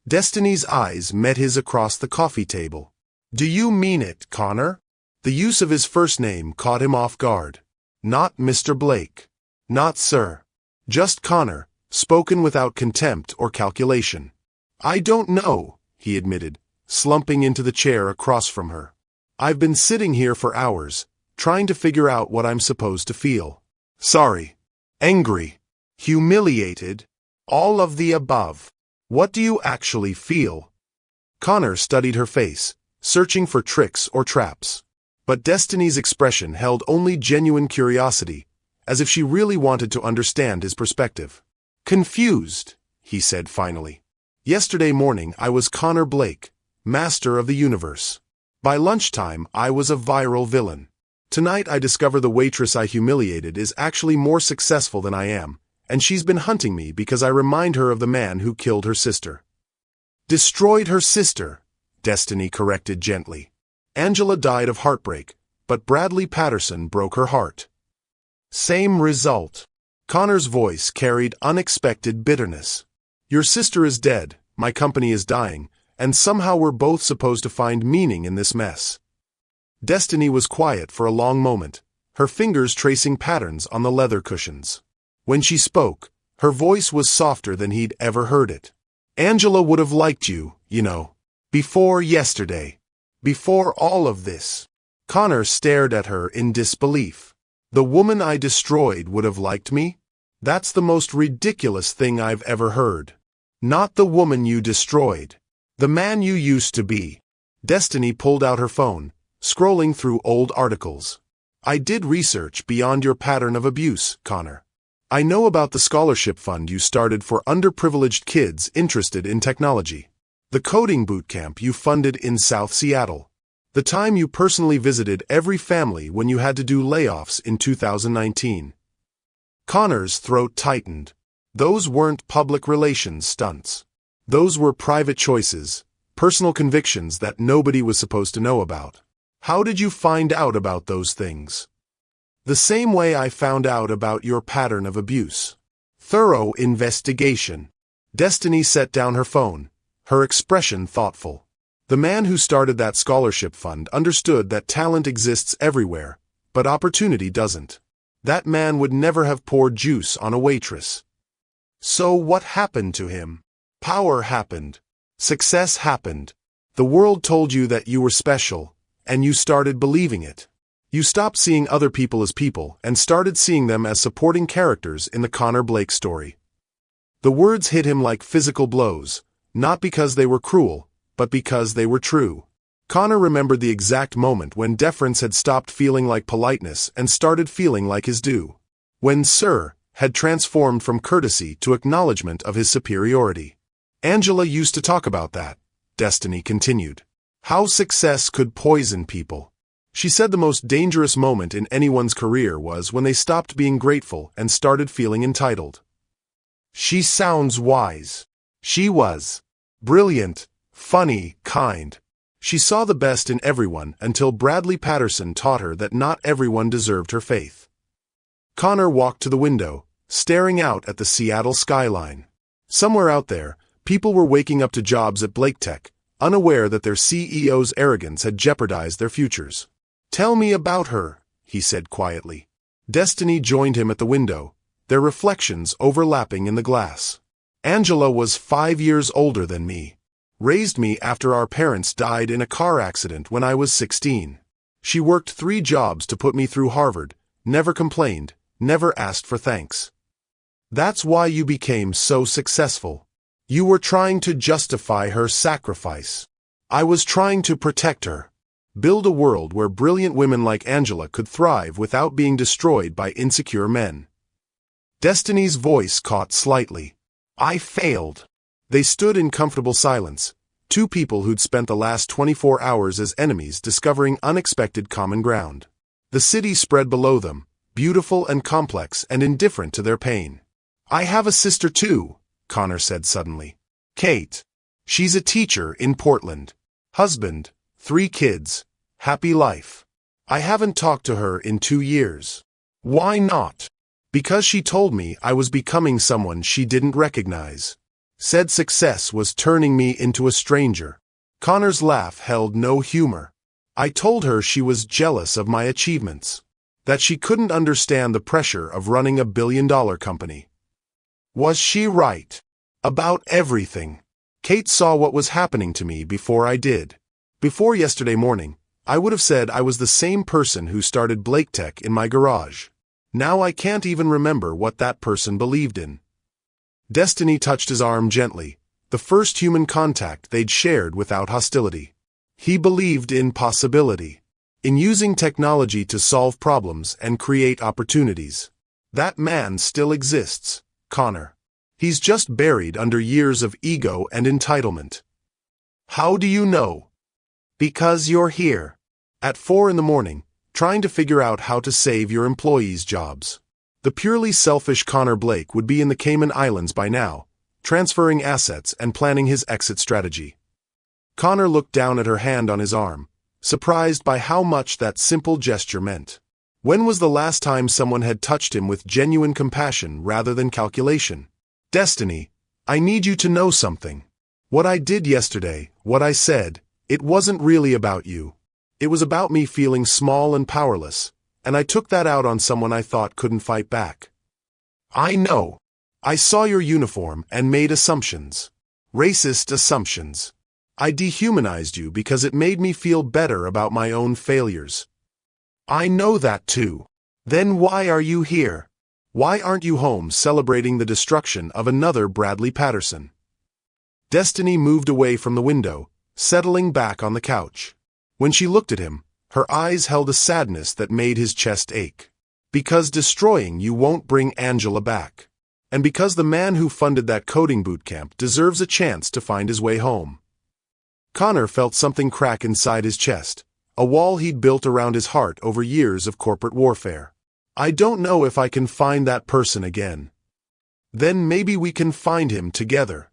Destiny's eyes met his across the coffee table. "Do you mean it, Connor?" The use of his first name caught him off guard. "Not Mr. Blake. Not sir. Just Connor, spoken without contempt or calculation." "I don't know," he admitted, slumping into the chair across from her. "I've been sitting here for hours, trying to figure out what I'm supposed to feel. Sorry. Angry. Humiliated. All of the above. What do you actually feel?" Connor studied her face, searching for tricks or traps. But Destiny's expression held only genuine curiosity, as if she really wanted to understand his perspective. "Confused," he said finally. "Yesterday morning I was Connor Blake, master of the universe. By lunchtime I was a viral villain. Tonight I discover the waitress I humiliated is actually more successful than I am, and she's been hunting me because I remind her of the man who killed her sister." "Destroyed her sister," Destiny corrected gently. "Angela died of heartbreak, but Bradley Patterson broke her heart." "Same result." Connor's voice carried unexpected bitterness. "Your sister is dead, my company is dying, and somehow we're both supposed to find meaning in this mess." Destiny was quiet for a long moment, her fingers tracing patterns on the leather cushions. When she spoke, her voice was softer than he'd ever heard it. "Angela would have liked you, you know. Before yesterday. Before all of this." Connor stared at her in disbelief. "The woman I destroyed would have liked me? That's the most ridiculous thing I've ever heard. Not the woman you destroyed. The man you used to be." Destiny pulled out her phone, scrolling through old articles. "I did research beyond your pattern of abuse, Connor. I know about the scholarship fund you started for underprivileged kids interested in technology. The coding bootcamp you funded in South Seattle. The time you personally visited every family when you had to do layoffs in 2019. Connor's throat tightened. Those weren't public relations stunts. Those were private choices, personal convictions that nobody was supposed to know about. How did you find out about those things? The same way I found out about your pattern of abuse. Thorough investigation. Destiny set down her phone, her expression thoughtful. The man who started that scholarship fund understood that talent exists everywhere, but opportunity doesn't. That man would never have poured juice on a waitress. So what happened to him? Power happened. Success happened. The world told you that you were special, and you started believing it. You stopped seeing other people as people and started seeing them as supporting characters in the Connor Blake story. The words hit him like physical blows, not because they were cruel, but because they were true. Connor remembered the exact moment when deference had stopped feeling like politeness and started feeling like his due. When "sir" had transformed from courtesy to acknowledgement of his superiority. Angela used to talk about that, Destiny continued. How success could poison people. She said the most dangerous moment in anyone's career was when they stopped being grateful and started feeling entitled. She sounds wise. She was. Brilliant, funny, kind. She saw the best in everyone until Bradley Patterson taught her that not everyone deserved her faith. Connor walked to the window, staring out at the Seattle skyline. Somewhere out there, people were waking up to jobs at Blake Tech, unaware that their CEO's arrogance had jeopardized their futures. Tell me about her, he said quietly. Destiny joined him at the window, their reflections overlapping in the glass. Angela was 5 years older than me. Raised me after our parents died in a car accident when I was 16. She worked 3 jobs to put me through Harvard, never complained, never asked for thanks. That's why you became so successful. You were trying to justify her sacrifice. I was trying to protect her. Build a world where brilliant women like Angela could thrive without being destroyed by insecure men. Destiny's voice caught slightly. I failed. They stood in comfortable silence, 2 people who'd spent the last 24 hours as enemies discovering unexpected common ground. The city spread below them, beautiful and complex and indifferent to their pain. I have a sister too, Connor said suddenly. Kate. She's a teacher in Portland. Husband, 3 kids, happy life. I haven't talked to her in 2 years. Why not? Because she told me I was becoming someone she didn't recognize. Said success was turning me into a stranger. Connor's laugh held no humor. I told her she was jealous of my achievements. That she couldn't understand the pressure of running a billion-dollar company. Was she right? About everything. Kate saw what was happening to me before I did. Before yesterday morning, I would have said I was the same person who started Blake Tech in my garage. Now I can't even remember what that person believed in. Destiny touched his arm gently, the first human contact they'd shared without hostility. He believed in possibility. In using technology to solve problems and create opportunities. That man still exists, Connor. He's just buried under years of ego and entitlement. How do you know? Because you're here. At 4 in the morning, trying to figure out how to save your employees' jobs. The purely selfish Connor Blake would be in the Cayman Islands by now, transferring assets and planning his exit strategy. Connor looked down at her hand on his arm, surprised by how much that simple gesture meant. When was the last time someone had touched him with genuine compassion rather than calculation? Destiny, I need you to know something. What I did yesterday, what I said, it wasn't really about you. It was about me feeling small and powerless, and I took that out on someone I thought couldn't fight back. I know. I saw your uniform and made assumptions. Racist assumptions. I dehumanized you because it made me feel better about my own failures. I know that too. Then why are you here? Why aren't you home celebrating the destruction of another Bradley Patterson? Destiny moved away from the window, settling back on the couch. When she looked at him, her eyes held a sadness that made his chest ache. Because destroying you won't bring Angela back. And because the man who funded that coding boot camp deserves a chance to find his way home. Connor felt something crack inside his chest, a wall he'd built around his heart over years of corporate warfare. I don't know if I can find that person again. Then maybe we can find him together.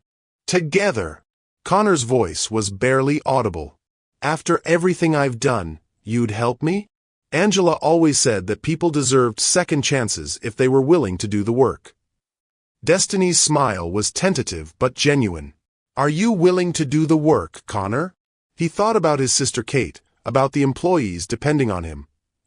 Together! Connor's voice was barely audible. After everything I've done, you'd help me? Angela always said that people deserved second chances if they were willing to do the work. Destiny's smile was tentative but genuine. Are you willing to do the work, Connor? He thought about his sister Kate, about the employees depending on him,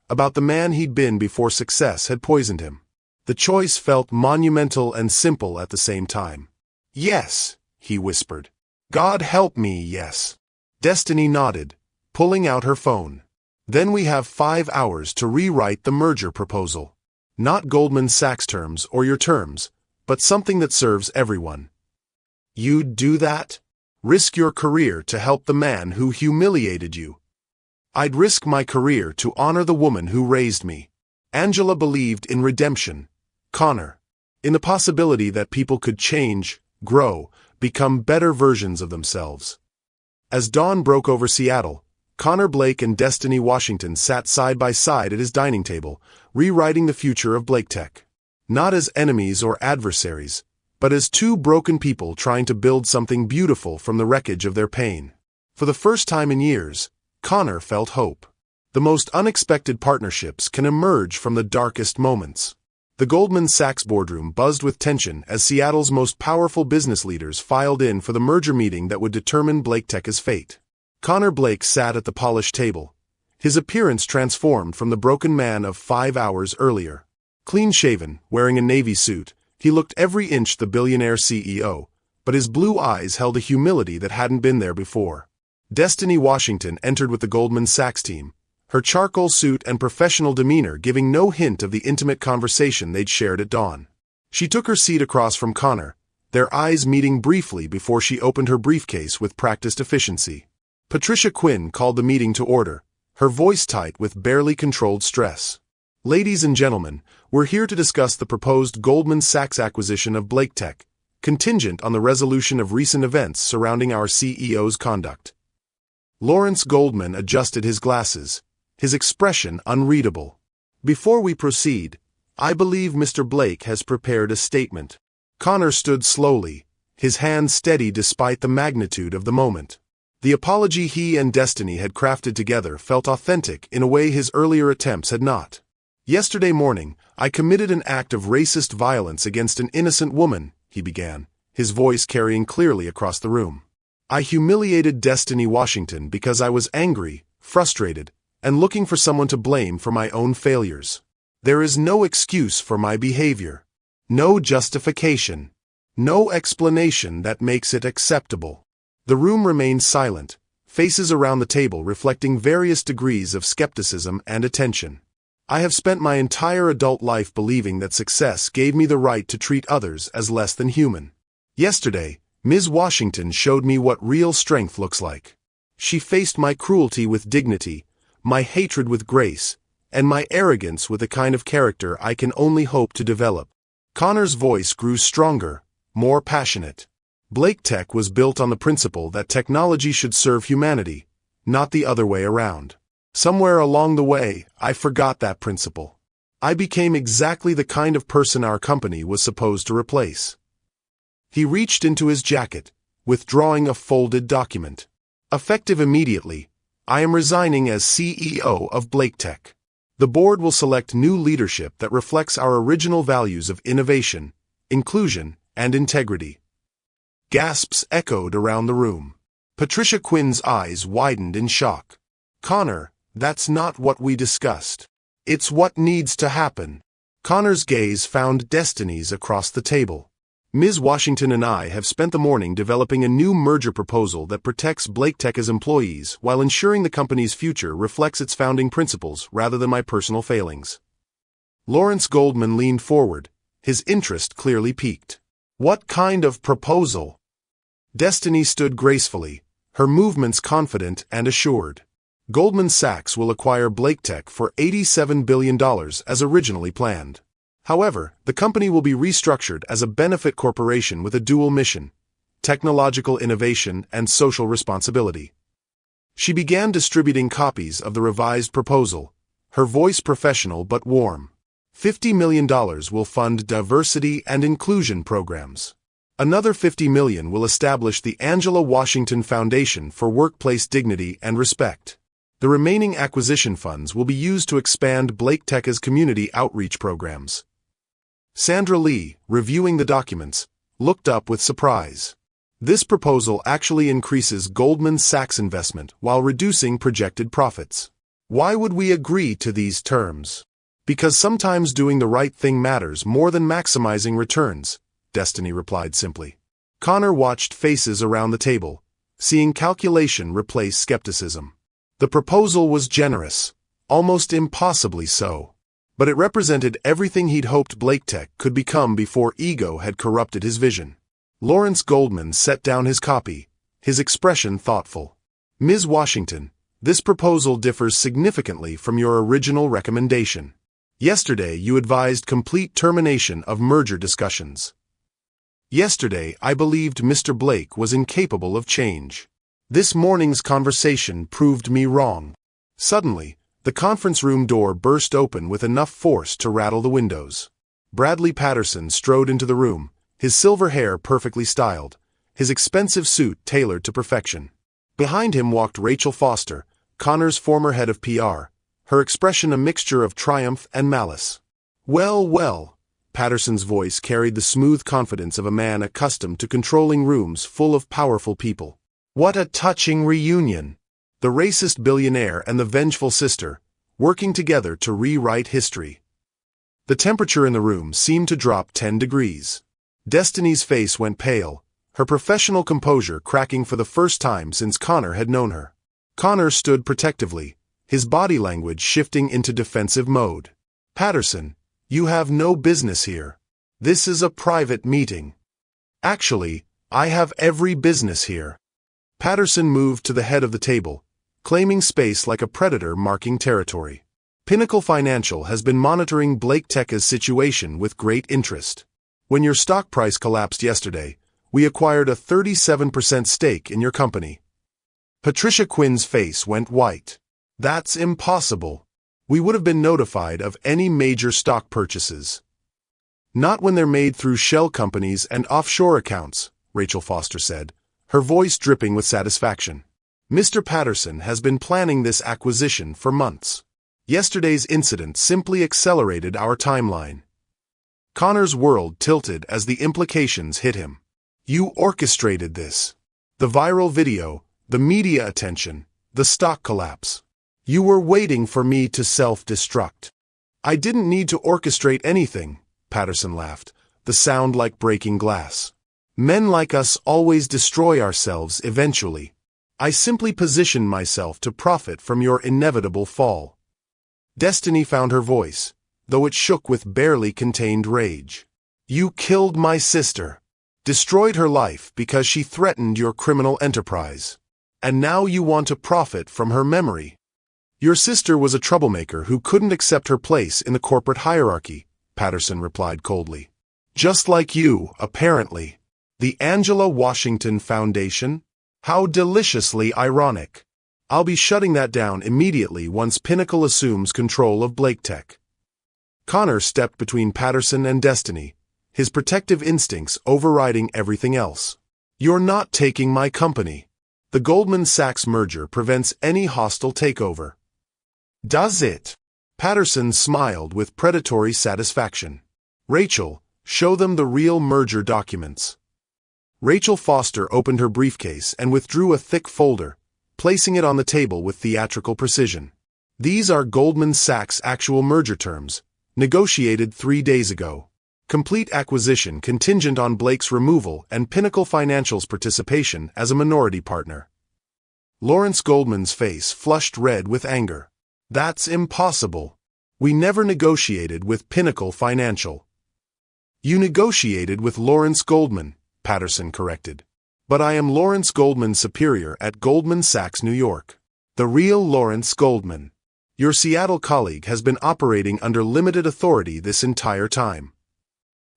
about the man he'd been before success had poisoned him. The choice felt monumental and simple at the same time. Yes, he whispered. God help me, yes. Destiny nodded, pulling out her phone. Then we have 5 hours to rewrite the merger proposal. Not Goldman Sachs terms or your terms, but something that serves everyone. You'd do that? Risk your career to help the man who humiliated you? I'd risk my career to honor the woman who raised me. Angela believed in redemption. Connor. In the possibility that people could change, grow, become better versions of themselves. As dawn broke over Seattle, Connor Blake and Destiny Washington sat side by side at his dining table, rewriting the future of Blake Tech. Not as enemies or adversaries, but as two broken people trying to build something beautiful from the wreckage of their pain. For the first time in years, Connor felt hope. The most unexpected partnerships can emerge from the darkest moments. The Goldman Sachs boardroom buzzed with tension as Seattle's most powerful business leaders filed in for the merger meeting that would determine Blake Tech's fate. Connor Blake sat at the polished table, his appearance transformed from the broken man of 5 hours earlier. Clean-shaven, wearing a navy suit, he looked every inch the billionaire CEO, but his blue eyes held a humility that hadn't been there before. Destiny Washington entered with the Goldman Sachs team, her charcoal suit and professional demeanor giving no hint of the intimate conversation they'd shared at dawn. She took her seat across from Connor, their eyes meeting briefly before she opened her briefcase with practiced efficiency. Patricia Quinn called the meeting to order, her voice tight with barely controlled stress. Ladies and gentlemen, we're here to discuss the proposed Goldman Sachs acquisition of Blake Tech, contingent on the resolution of recent events surrounding our CEO's conduct. Lawrence Goldman adjusted his glasses, his expression unreadable. Before we proceed, I believe Mr. Blake has prepared a statement. Connor stood slowly, his hand steady despite the magnitude of the moment. The apology he and Destiny had crafted together felt authentic in a way his earlier attempts had not. Yesterday morning, I committed an act of racist violence against an innocent woman, he began, his voice carrying clearly across the room. I humiliated Destiny Washington because I was angry, frustrated, and looking for someone to blame for my own failures. There is no excuse for my behavior. No justification. No explanation that makes it acceptable. The room remained silent, faces around the table reflecting various degrees of skepticism and attention. I have spent my entire adult life believing that success gave me the right to treat others as less than human. Yesterday, Ms. Washington showed me what real strength looks like. She faced my cruelty with dignity, my hatred with grace, and my arrogance with the kind of character I can only hope to develop. Connor's voice grew stronger, more passionate. Blake Tech was built on the principle that technology should serve humanity, not the other way around. Somewhere along the way, I forgot that principle. I became exactly the kind of person our company was supposed to replace. He reached into his jacket, withdrawing a folded document. Effective immediately, I am resigning as CEO of Blake Tech. The board will select new leadership that reflects our original values of innovation, inclusion, and integrity. Gasps echoed around the room. Patricia Quinn's eyes widened in shock. Connor, that's not what we discussed. It's what needs to happen. Connor's gaze found Destiny's across the table. Ms. Washington and I have spent the morning developing a new merger proposal that protects Blake Tech's employees while ensuring the company's future reflects its founding principles rather than my personal failings. Lawrence Goldman leaned forward, his interest clearly piqued. What kind of proposal? Destiny stood gracefully, her movements confident and assured. Goldman Sachs will acquire Blake Tech for $87 billion as originally planned. However, the company will be restructured as a benefit corporation with a dual mission: technological innovation and social responsibility. She began distributing copies of the revised proposal, her voice professional but warm. $50 million will fund diversity and inclusion programs. Another $50 million will establish the Angela Washington Foundation for Workplace Dignity and Respect. The remaining acquisition funds will be used to expand Blake Tech's community outreach programs. Sandra Lee, reviewing the documents, looked up with surprise. This proposal actually increases Goldman Sachs' investment while reducing projected profits. Why would we agree to these terms? Because sometimes doing the right thing matters more than maximizing returns, Destiny replied simply. Connor watched faces around the table, seeing calculation replace skepticism. The proposal was generous, almost impossibly so. But it represented everything he'd hoped BlakeTech could become before ego had corrupted his vision. Lawrence Goldman set down his copy, his expression thoughtful. Ms. Washington, this proposal differs significantly from your original recommendation. Yesterday you advised complete termination of merger discussions. Yesterday I believed Mr. Blake was incapable of change. This morning's conversation proved me wrong. Suddenly, the conference room door burst open with enough force to rattle the windows. Bradley Patterson strode into the room, his silver hair perfectly styled, his expensive suit tailored to perfection. Behind him walked Rachel Foster, Connor's former head of PR, her expression a mixture of triumph and malice. Well, well, Patterson's voice carried the smooth confidence of a man accustomed to controlling rooms full of powerful people. What a touching reunion! The racist billionaire and the vengeful sister, working together to rewrite history. The temperature in the room seemed to drop 10 degrees. Destiny's face went pale, her professional composure cracking for the first time since Connor had known her. Connor stood protectively, his body language shifting into defensive mode. Patterson, you have no business here. This is a private meeting. Actually, I have every business here. Patterson moved to the head of the table, claiming space like a predator marking territory. Pinnacle Financial has been monitoring BlakeTech's situation with great interest. When your stock price collapsed yesterday, we acquired a 37% stake in your company. Patricia Quinn's face went white. That's impossible. We would have been notified of any major stock purchases. Not when they're made through shell companies and offshore accounts, Rachel Foster said, her voice dripping with satisfaction. Mr. Patterson has been planning this acquisition for months. Yesterday's incident simply accelerated our timeline. Connor's world tilted as the implications hit him. You orchestrated this. The viral video, the media attention, the stock collapse. You were waiting for me to self-destruct. I didn't need to orchestrate anything, Patterson laughed, the sound like breaking glass. Men like us always destroy ourselves eventually. I simply positioned myself to profit from your inevitable fall. Destiny found her voice, though it shook with barely contained rage. You killed my sister, destroyed her life because she threatened your criminal enterprise. And now you want to profit from her memory. Your sister was a troublemaker who couldn't accept her place in the corporate hierarchy, Patterson replied coldly. Just like you, apparently. The Angela Washington Foundation? How deliciously ironic. I'll be shutting that down immediately once Pinnacle assumes control of BlakeTech. Connor stepped between Patterson and Destiny, his protective instincts overriding everything else. You're not taking my company. The Goldman Sachs merger prevents any hostile takeover. Does it? Patterson smiled with predatory satisfaction. Rachel, show them the real merger documents. Rachel Foster opened her briefcase and withdrew a thick folder, placing it on the table with theatrical precision. These are Goldman Sachs' actual merger terms, negotiated 3 days ago. Complete acquisition contingent on Blake's removal and Pinnacle Financial's participation as a minority partner. Lawrence Goldman's face flushed red with anger. That's impossible. We never negotiated with Pinnacle Financial. You negotiated with Lawrence Goldman, Patterson corrected. But I am Lawrence Goldman's superior at Goldman Sachs, New York. The real Lawrence Goldman. Your Seattle colleague has been operating under limited authority this entire time.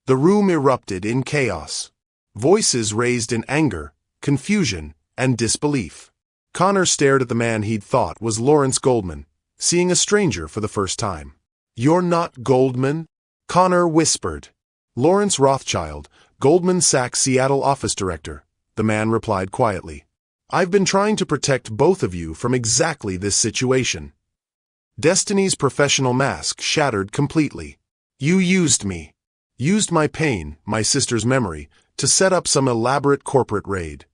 The room erupted in chaos. Voices raised in anger, confusion, and disbelief. Connor stared at the man he'd thought was Lawrence Goldman, seeing a stranger for the first time. You're not Goldman? Connor whispered. Lawrence Rothschild, Goldman Sachs Seattle office director, the man replied quietly. I've been trying to protect both of you from exactly this situation. Destiny's professional mask shattered completely. You used me. Used my pain, my sister's memory, to set up some elaborate corporate raid.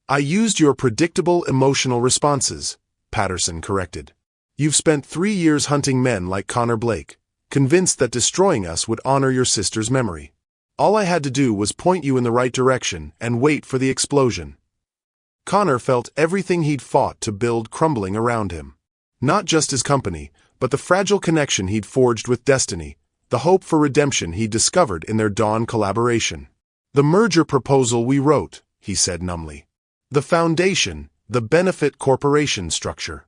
I used your predictable emotional responses, Patterson corrected. You've spent 3 years hunting men like Connor Blake, convinced that destroying us would honor your sister's memory. All I had to do was point you in the right direction and wait for the explosion. Connor felt everything he'd fought to build crumbling around him. Not just his company, but the fragile connection he'd forged with Destiny, the hope for redemption he'd discovered in their dawn collaboration. The merger proposal we wrote, he said numbly. The foundation, the benefit corporation structure.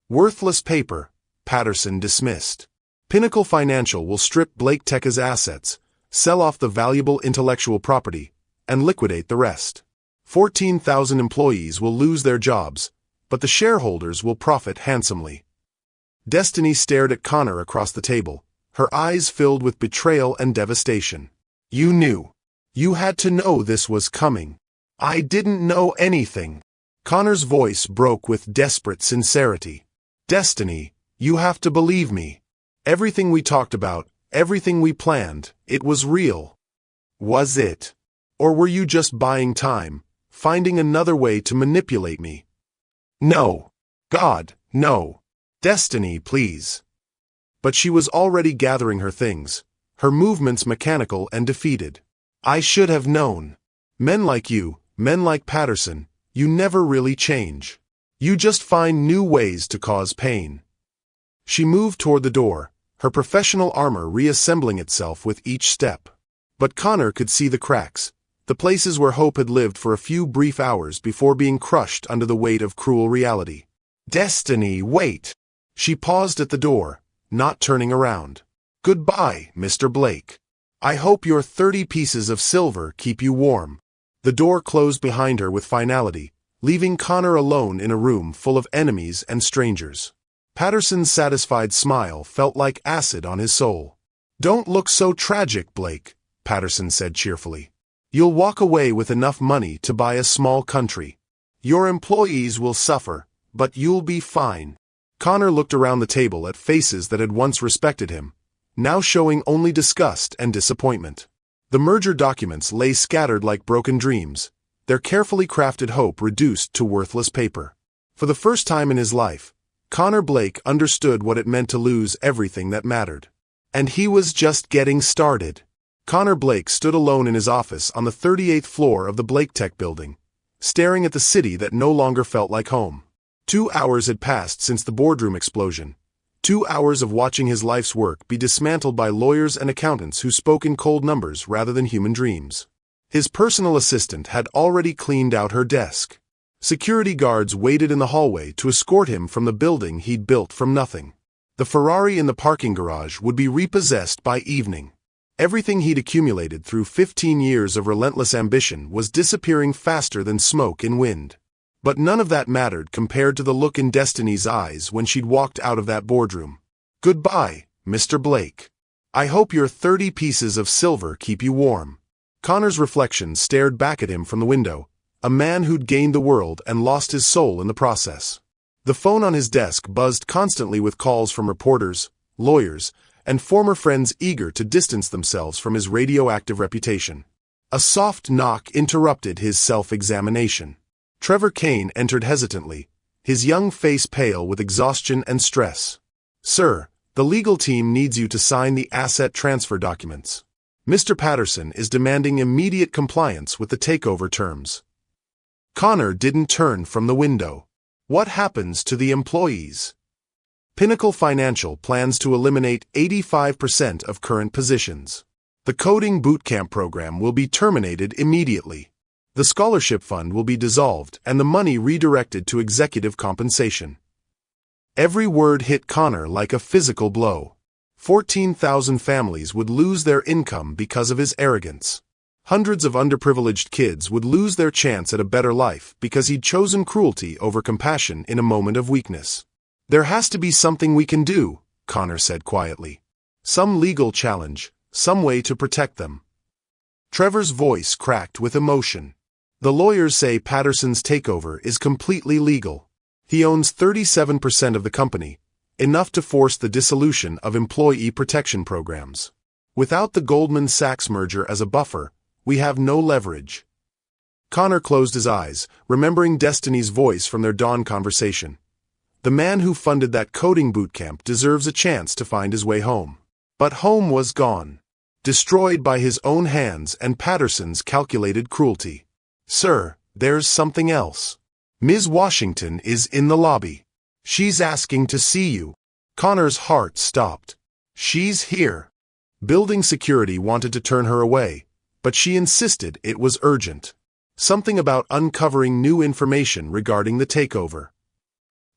Worthless paper, Patterson dismissed. Pinnacle Financial will strip Blake Tech's assets, sell off the valuable intellectual property, and liquidate the rest. 14,000 employees will lose their jobs, but the shareholders will profit handsomely. Destiny stared at Connor across the table, her eyes filled with betrayal and devastation. You knew. You had to know this was coming. I didn't know anything. Connor's voice broke with desperate sincerity. Destiny, you have to believe me. Everything we talked about, everything we planned, it was real. Was it? Or were you just buying time, finding another way to manipulate me? No. God, no. Destiny, please. But she was already gathering her things, her movements mechanical and defeated. I should have known. Men like you, men like Patterson, you never really change. You just find new ways to cause pain. She moved toward the door, her professional armor reassembling itself with each step. But Connor could see the cracks, the places where hope had lived for a few brief hours before being crushed under the weight of cruel reality. Destiny, wait! She paused at the door, not turning around. Goodbye, Mr. Blake. I hope your 30 pieces of silver keep you warm. The door closed behind her with finality, leaving Connor alone in a room full of enemies and strangers. Patterson's satisfied smile felt like acid on his soul. Don't look so tragic, Blake, Patterson said cheerfully. You'll walk away with enough money to buy a small country. Your employees will suffer, but you'll be fine. Connor looked around the table at faces that had once respected him, now showing only disgust and disappointment. The merger documents lay scattered like broken dreams, their carefully crafted hope reduced to worthless paper. For the first time in his life, Connor Blake understood what it meant to lose everything that mattered. And he was just getting started. Connor Blake stood alone in his office on the 38th floor of the Blake Tech building, staring at the city that no longer felt like home. 2 hours had passed since the boardroom explosion. 2 hours of watching his life's work be dismantled by lawyers and accountants who spoke in cold numbers rather than human dreams. His personal assistant had already cleaned out her desk. Security guards waited in the hallway to escort him from the building he'd built from nothing. The Ferrari in the parking garage would be repossessed by evening. Everything he'd accumulated through 15 years of relentless ambition was disappearing faster than smoke in wind. But none of that mattered compared to the look in Destiny's eyes when she'd walked out of that boardroom. Goodbye, Mr. Blake. I hope your 30 pieces of silver keep you warm. Connor's reflection stared back at him from the window, a man who'd gained the world and lost his soul in the process. The phone on his desk buzzed constantly with calls from reporters, lawyers, and former friends eager to distance themselves from his radioactive reputation. A soft knock interrupted his self-examination. Trevor Kane entered hesitantly, his young face pale with exhaustion and stress. Sir, the legal team needs you to sign the asset transfer documents. Mr. Patterson is demanding immediate compliance with the takeover terms. Connor didn't turn from the window. What happens to the employees? Pinnacle Financial plans to eliminate 85% of current positions. The coding bootcamp program will be terminated immediately. The scholarship fund will be dissolved and the money redirected to executive compensation. Every word hit Connor like a physical blow. 14,000 families would lose their income because of his arrogance. Hundreds of underprivileged kids would lose their chance at a better life because he'd chosen cruelty over compassion in a moment of weakness. There has to be something we can do, Connor said quietly. Some legal challenge, some way to protect them. Trevor's voice cracked with emotion. The lawyers say Patterson's takeover is completely legal. He owns 37% of the company, enough to force the dissolution of employee protection programs. Without the Goldman Sachs merger as a buffer, we have no leverage. Connor closed his eyes, remembering Destiny's voice from their dawn conversation. The man who funded that coding bootcamp deserves a chance to find his way home. But home was gone. Destroyed by his own hands and Patterson's calculated cruelty. Sir, there's something else. Ms. Washington is in the lobby. She's asking to see you. Connor's heart stopped. She's here. Building security wanted to turn her away, but she insisted it was urgent. Something about uncovering new information regarding the takeover.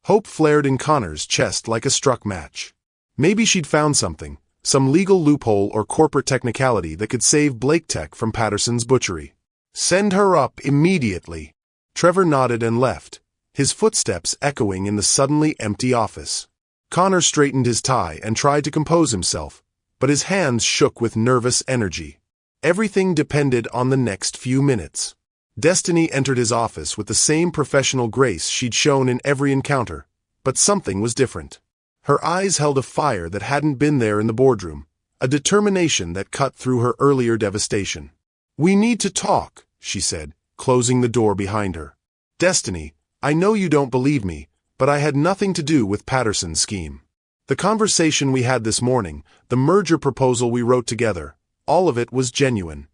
Hope flared in Connor's chest like a struck match. Maybe she'd found something, some legal loophole or corporate technicality that could save Blake Tech from Patterson's butchery. Send her up immediately. Trevor nodded and left, his footsteps echoing in the suddenly empty office. Connor straightened his tie and tried to compose himself, but his hands shook with nervous energy. Everything depended on the next few minutes. Destiny entered his office with the same professional grace she'd shown in every encounter, but something was different. Her eyes held a fire that hadn't been there in the boardroom, a determination that cut through her earlier devastation. "We need to talk," she said, closing the door behind her. "Destiny, I know you don't believe me, but I had nothing to do with Patterson's scheme. The conversation we had this morning, the merger proposal we wrote together, all of it was genuine."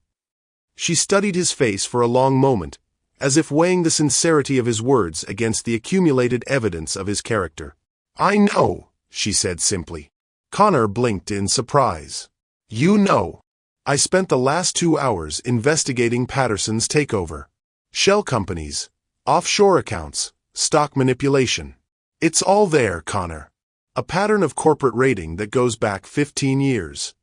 She studied his face for a long moment, as if weighing the sincerity of his words against the accumulated evidence of his character. "I know," she said simply. Connor blinked in surprise. "You know. I spent the last 2 hours investigating Patterson's takeover. Shell companies, offshore accounts, stock manipulation. It's all there, Connor. A pattern of corporate raiding that goes back 15 years.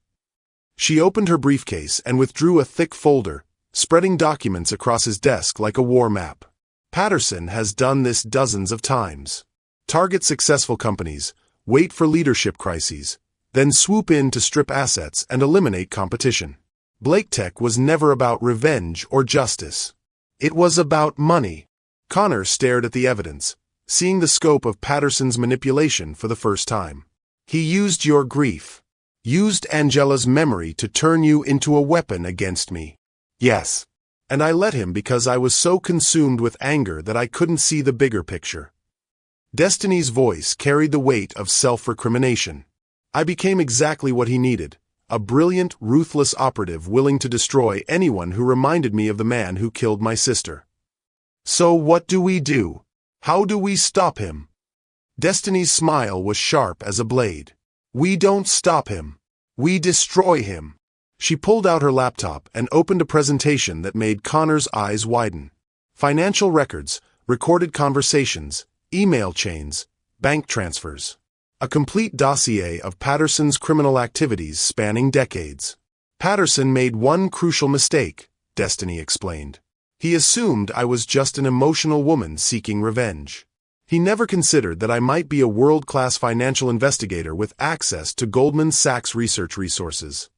She opened her briefcase and withdrew a thick folder, spreading documents across his desk like a war map. Patterson has done this dozens of times. Target successful companies, wait for leadership crises, then swoop in to strip assets and eliminate competition. Blake Tech was never about revenge or justice. It was about money. Connor stared at the evidence, seeing the scope of Patterson's manipulation for the first time. He used your grief. Used Angela's memory to turn you into a weapon against me. Yes. And I let him because I was so consumed with anger that I couldn't see the bigger picture. Destiny's voice carried the weight of self-recrimination. I became exactly what he needed, a brilliant, ruthless operative willing to destroy anyone who reminded me of the man who killed my sister. So what do we do? How do we stop him? Destiny's smile was sharp as a blade. We don't stop him. We destroy him. She pulled out her laptop and opened a presentation that made Connor's eyes widen. Financial records, recorded conversations, email chains, bank transfers. A complete dossier of Patterson's criminal activities spanning decades. Patterson made one crucial mistake, Destiny explained. He assumed I was just an emotional woman seeking revenge. He never considered that I might be a world-class financial investigator with access to Goldman Sachs research resources.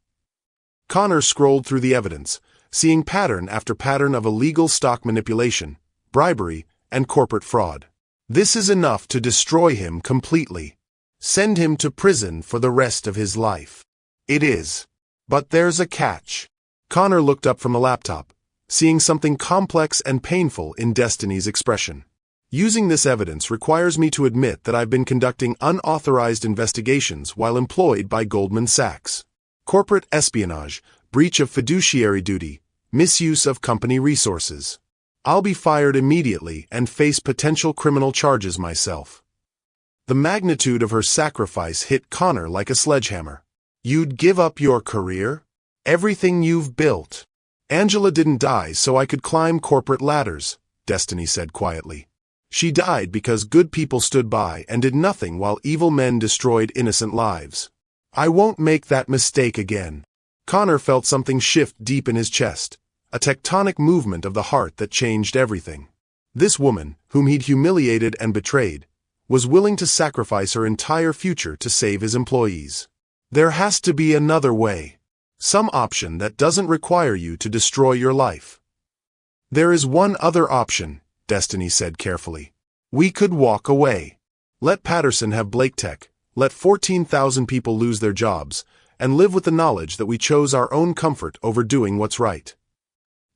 Connor scrolled through the evidence, seeing pattern after pattern of illegal stock manipulation, bribery, and corporate fraud. This is enough to destroy him completely. Send him to prison for the rest of his life. It is. But there's a catch. Connor looked up from the laptop, seeing something complex and painful in Destiny's expression. Using this evidence requires me to admit that I've been conducting unauthorized investigations while employed by Goldman Sachs. Corporate espionage, breach of fiduciary duty, misuse of company resources. I'll be fired immediately and face potential criminal charges myself. The magnitude of her sacrifice hit Connor like a sledgehammer. You'd give up your career? Everything you've built? Angela didn't die so I could climb corporate ladders, Destiny said quietly. She died because good people stood by and did nothing while evil men destroyed innocent lives. I won't make that mistake again. Connor felt something shift deep in his chest, a tectonic movement of the heart that changed everything. This woman, whom he'd humiliated and betrayed, was willing to sacrifice her entire future to save his employees. There has to be another way. Some option that doesn't require you to destroy your life. There is one other option, Destiny said carefully. We could walk away. Let Patterson have Blake Tech, let 14,000 people lose their jobs, and live with the knowledge that we chose our own comfort over doing what's right."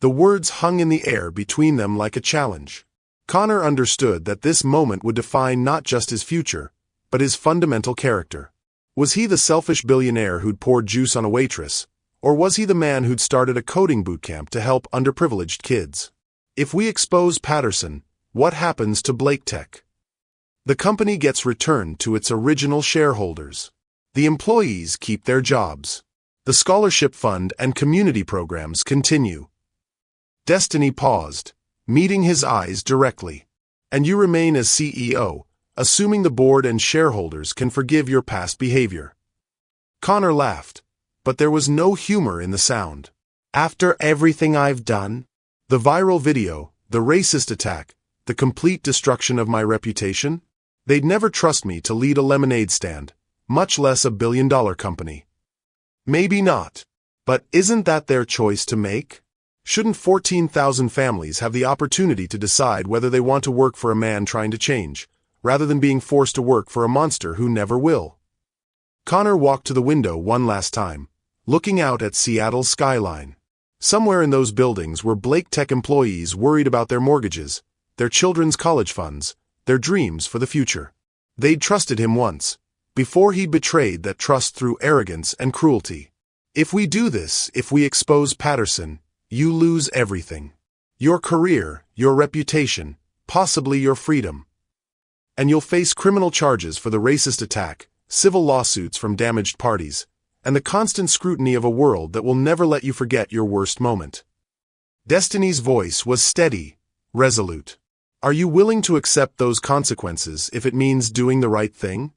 The words hung in the air between them like a challenge. Connor understood that this moment would define not just his future, but his fundamental character. Was he the selfish billionaire who'd poured juice on a waitress, or was he the man who'd started a coding bootcamp to help underprivileged kids? If we expose Patterson, what happens to Blake Tech? The company gets returned to its original shareholders. The employees keep their jobs. The scholarship fund and community programs continue. Destiny paused, meeting his eyes directly. "And you remain as CEO, assuming the board and shareholders can forgive your past behavior." Connor laughed, but there was no humor in the sound. "After everything I've done? The viral video, the racist attack, the complete destruction of my reputation? They'd never trust me to lead a lemonade stand, much less a billion-dollar company." "Maybe not. But isn't that their choice to make? Shouldn't 14,000 families have the opportunity to decide whether they want to work for a man trying to change, rather than being forced to work for a monster who never will?" Connor walked to the window one last time, looking out at Seattle's skyline. Somewhere in those buildings were Blake Tech employees worried about their mortgages, their children's college funds, their dreams for the future. They'd trusted him once, before he betrayed that trust through arrogance and cruelty. "If we do this, if we expose Patterson, you lose everything. Your career, your reputation, possibly your freedom. And you'll face criminal charges for the racist attack, civil lawsuits from damaged parties, and the constant scrutiny of a world that will never let you forget your worst moment." Destiny's voice was steady, resolute. "Are you willing to accept those consequences if it means doing the right thing?"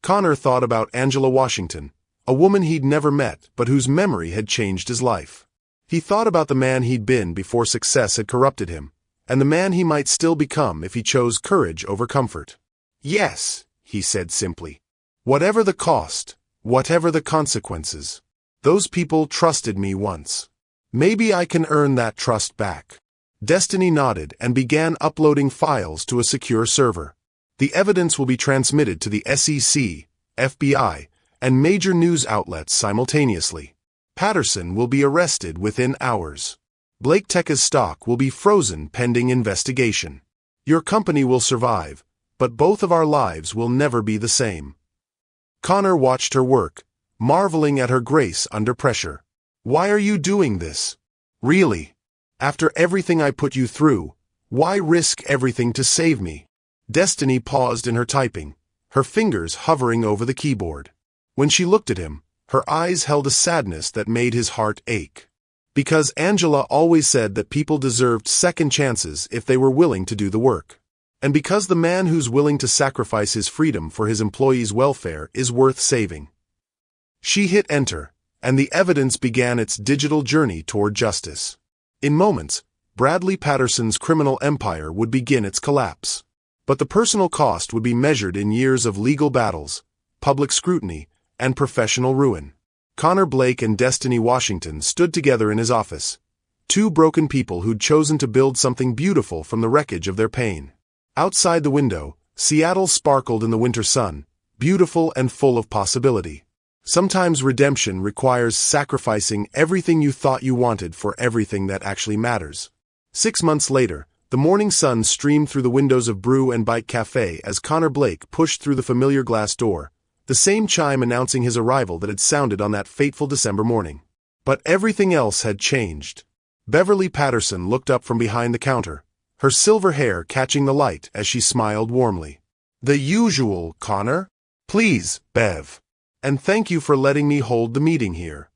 Connor thought about Angela Washington, a woman he'd never met but whose memory had changed his life. He thought about the man he'd been before success had corrupted him, and the man he might still become if he chose courage over comfort. "Yes," he said simply. "Whatever the cost, whatever the consequences. Those people trusted me once. Maybe I can earn that trust back." Destiny nodded and began uploading files to a secure server. The evidence will be transmitted to the SEC, FBI, and major news outlets simultaneously. Patterson will be arrested within hours. Blake Tech's stock will be frozen pending investigation. Your company will survive, but both of our lives will never be the same. Connor watched her work, marveling at her grace under pressure. "Why are you doing this? Really? After everything I put you through, why risk everything to save me?" Destiny paused in her typing, her fingers hovering over the keyboard. When she looked at him, her eyes held a sadness that made his heart ache. Because Angela always said that people deserved second chances if they were willing to do the work. And because the man who's willing to sacrifice his freedom for his employees' welfare is worth saving. She hit enter, and the evidence began its digital journey toward justice. In moments, Bradley Patterson's criminal empire would begin its collapse. But the personal cost would be measured in years of legal battles, public scrutiny, and professional ruin. Connor Blake and Destiny Washington stood together in his office, two broken people who'd chosen to build something beautiful from the wreckage of their pain. Outside the window, Seattle sparkled in the winter sun, beautiful and full of possibility. Sometimes redemption requires sacrificing everything you thought you wanted for everything that actually matters. 6 months later, the morning sun streamed through the windows of Brew and Bite Cafe as Connor Blake pushed through the familiar glass door, the same chime announcing his arrival that had sounded on that fateful December morning. But everything else had changed. Beverly Patterson looked up from behind the counter, her silver hair catching the light as she smiled warmly. "The usual, Connor? Please, Bev. And thank you for letting me hold the meeting here."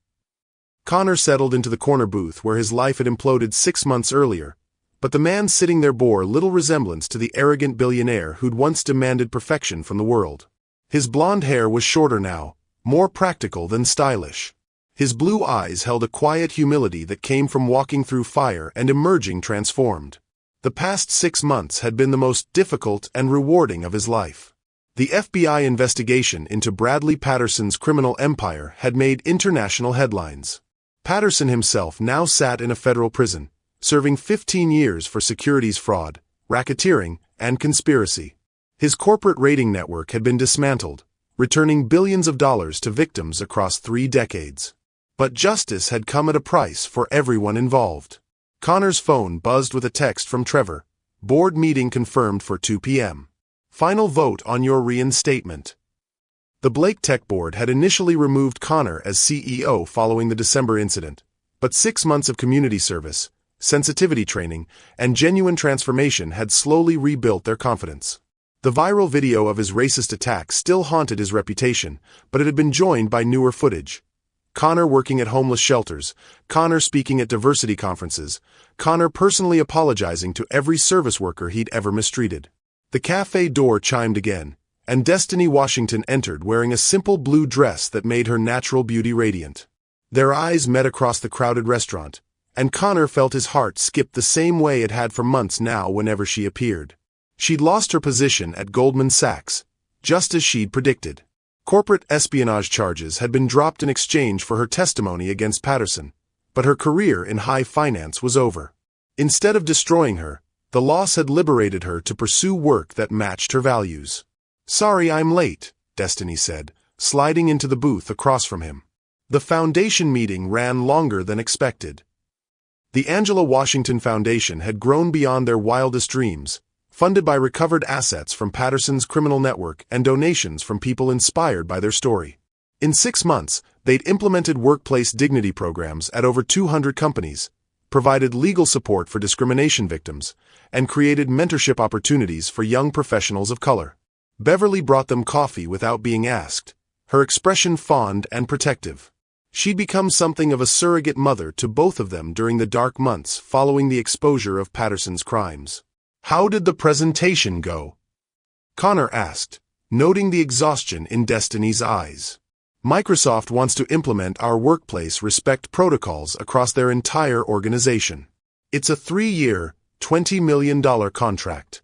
Connor settled into the corner booth where his life had imploded 6 months earlier, but the man sitting there bore little resemblance to the arrogant billionaire who'd once demanded perfection from the world. His blonde hair was shorter now, more practical than stylish. His blue eyes held a quiet humility that came from walking through fire and emerging transformed. The past 6 months had been the most difficult and rewarding of his life. The FBI investigation into Bradley Patterson's criminal empire had made international headlines. Patterson himself now sat in a federal prison, serving 15 years for securities fraud, racketeering, and conspiracy. His corporate rating network had been dismantled, returning billions of dollars to victims across 3 decades. But justice had come at a price for everyone involved. Connor's phone buzzed with a text from Trevor. Board meeting confirmed for 2 p.m. Final vote on your reinstatement. The Blake Tech Board had initially removed Connor as CEO following the December incident, but 6 months of community service, sensitivity training, and genuine transformation had slowly rebuilt their confidence. The viral video of his racist attack still haunted his reputation, but it had been joined by newer footage. Connor working at homeless shelters, Connor speaking at diversity conferences, Connor personally apologizing to every service worker he'd ever mistreated. The cafe door chimed again, and Destiny Washington entered wearing a simple blue dress that made her natural beauty radiant. Their eyes met across the crowded restaurant, and Connor felt his heart skip the same way it had for months now whenever she appeared. She'd lost her position at Goldman Sachs, just as she'd predicted. Corporate espionage charges had been dropped in exchange for her testimony against Patterson, but her career in high finance was over. Instead of destroying her, the loss had liberated her to pursue work that matched her values. "Sorry I'm late," Destiny said, sliding into the booth across from him. The foundation meeting ran longer than expected. The Angela Washington Foundation had grown beyond their wildest dreams, funded by recovered assets from Patterson's criminal network and donations from people inspired by their story. In 6 months, they'd implemented workplace dignity programs at over 200 companies, provided legal support for discrimination victims, and created mentorship opportunities for young professionals of color. Beverly brought them coffee without being asked, her expression fond and protective. She'd become something of a surrogate mother to both of them during the dark months following the exposure of Patterson's crimes. "How did the presentation go?" Connor asked, noting the exhaustion in Destiny's eyes. "Microsoft wants to implement our workplace respect protocols across their entire organization. It's a 3-year, $20 million contract."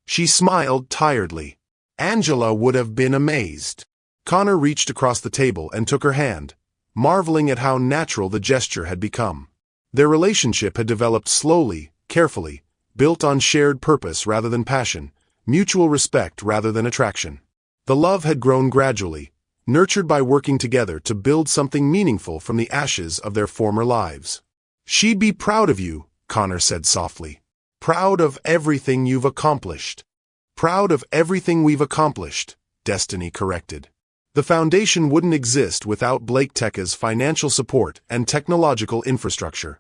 She smiled tiredly. Angela would have been amazed. Connor reached across the table and took her hand, marveling at how natural the gesture had become. Their relationship had developed slowly, carefully, built on shared purpose rather than passion, mutual respect rather than attraction. The love had grown gradually, nurtured by working together to build something meaningful from the ashes of their former lives. "She'd be proud of you," Connor said softly. "Proud of everything you've accomplished." "Proud of everything we've accomplished," Destiny corrected. The foundation wouldn't exist without Blake Tech's financial support and technological infrastructure.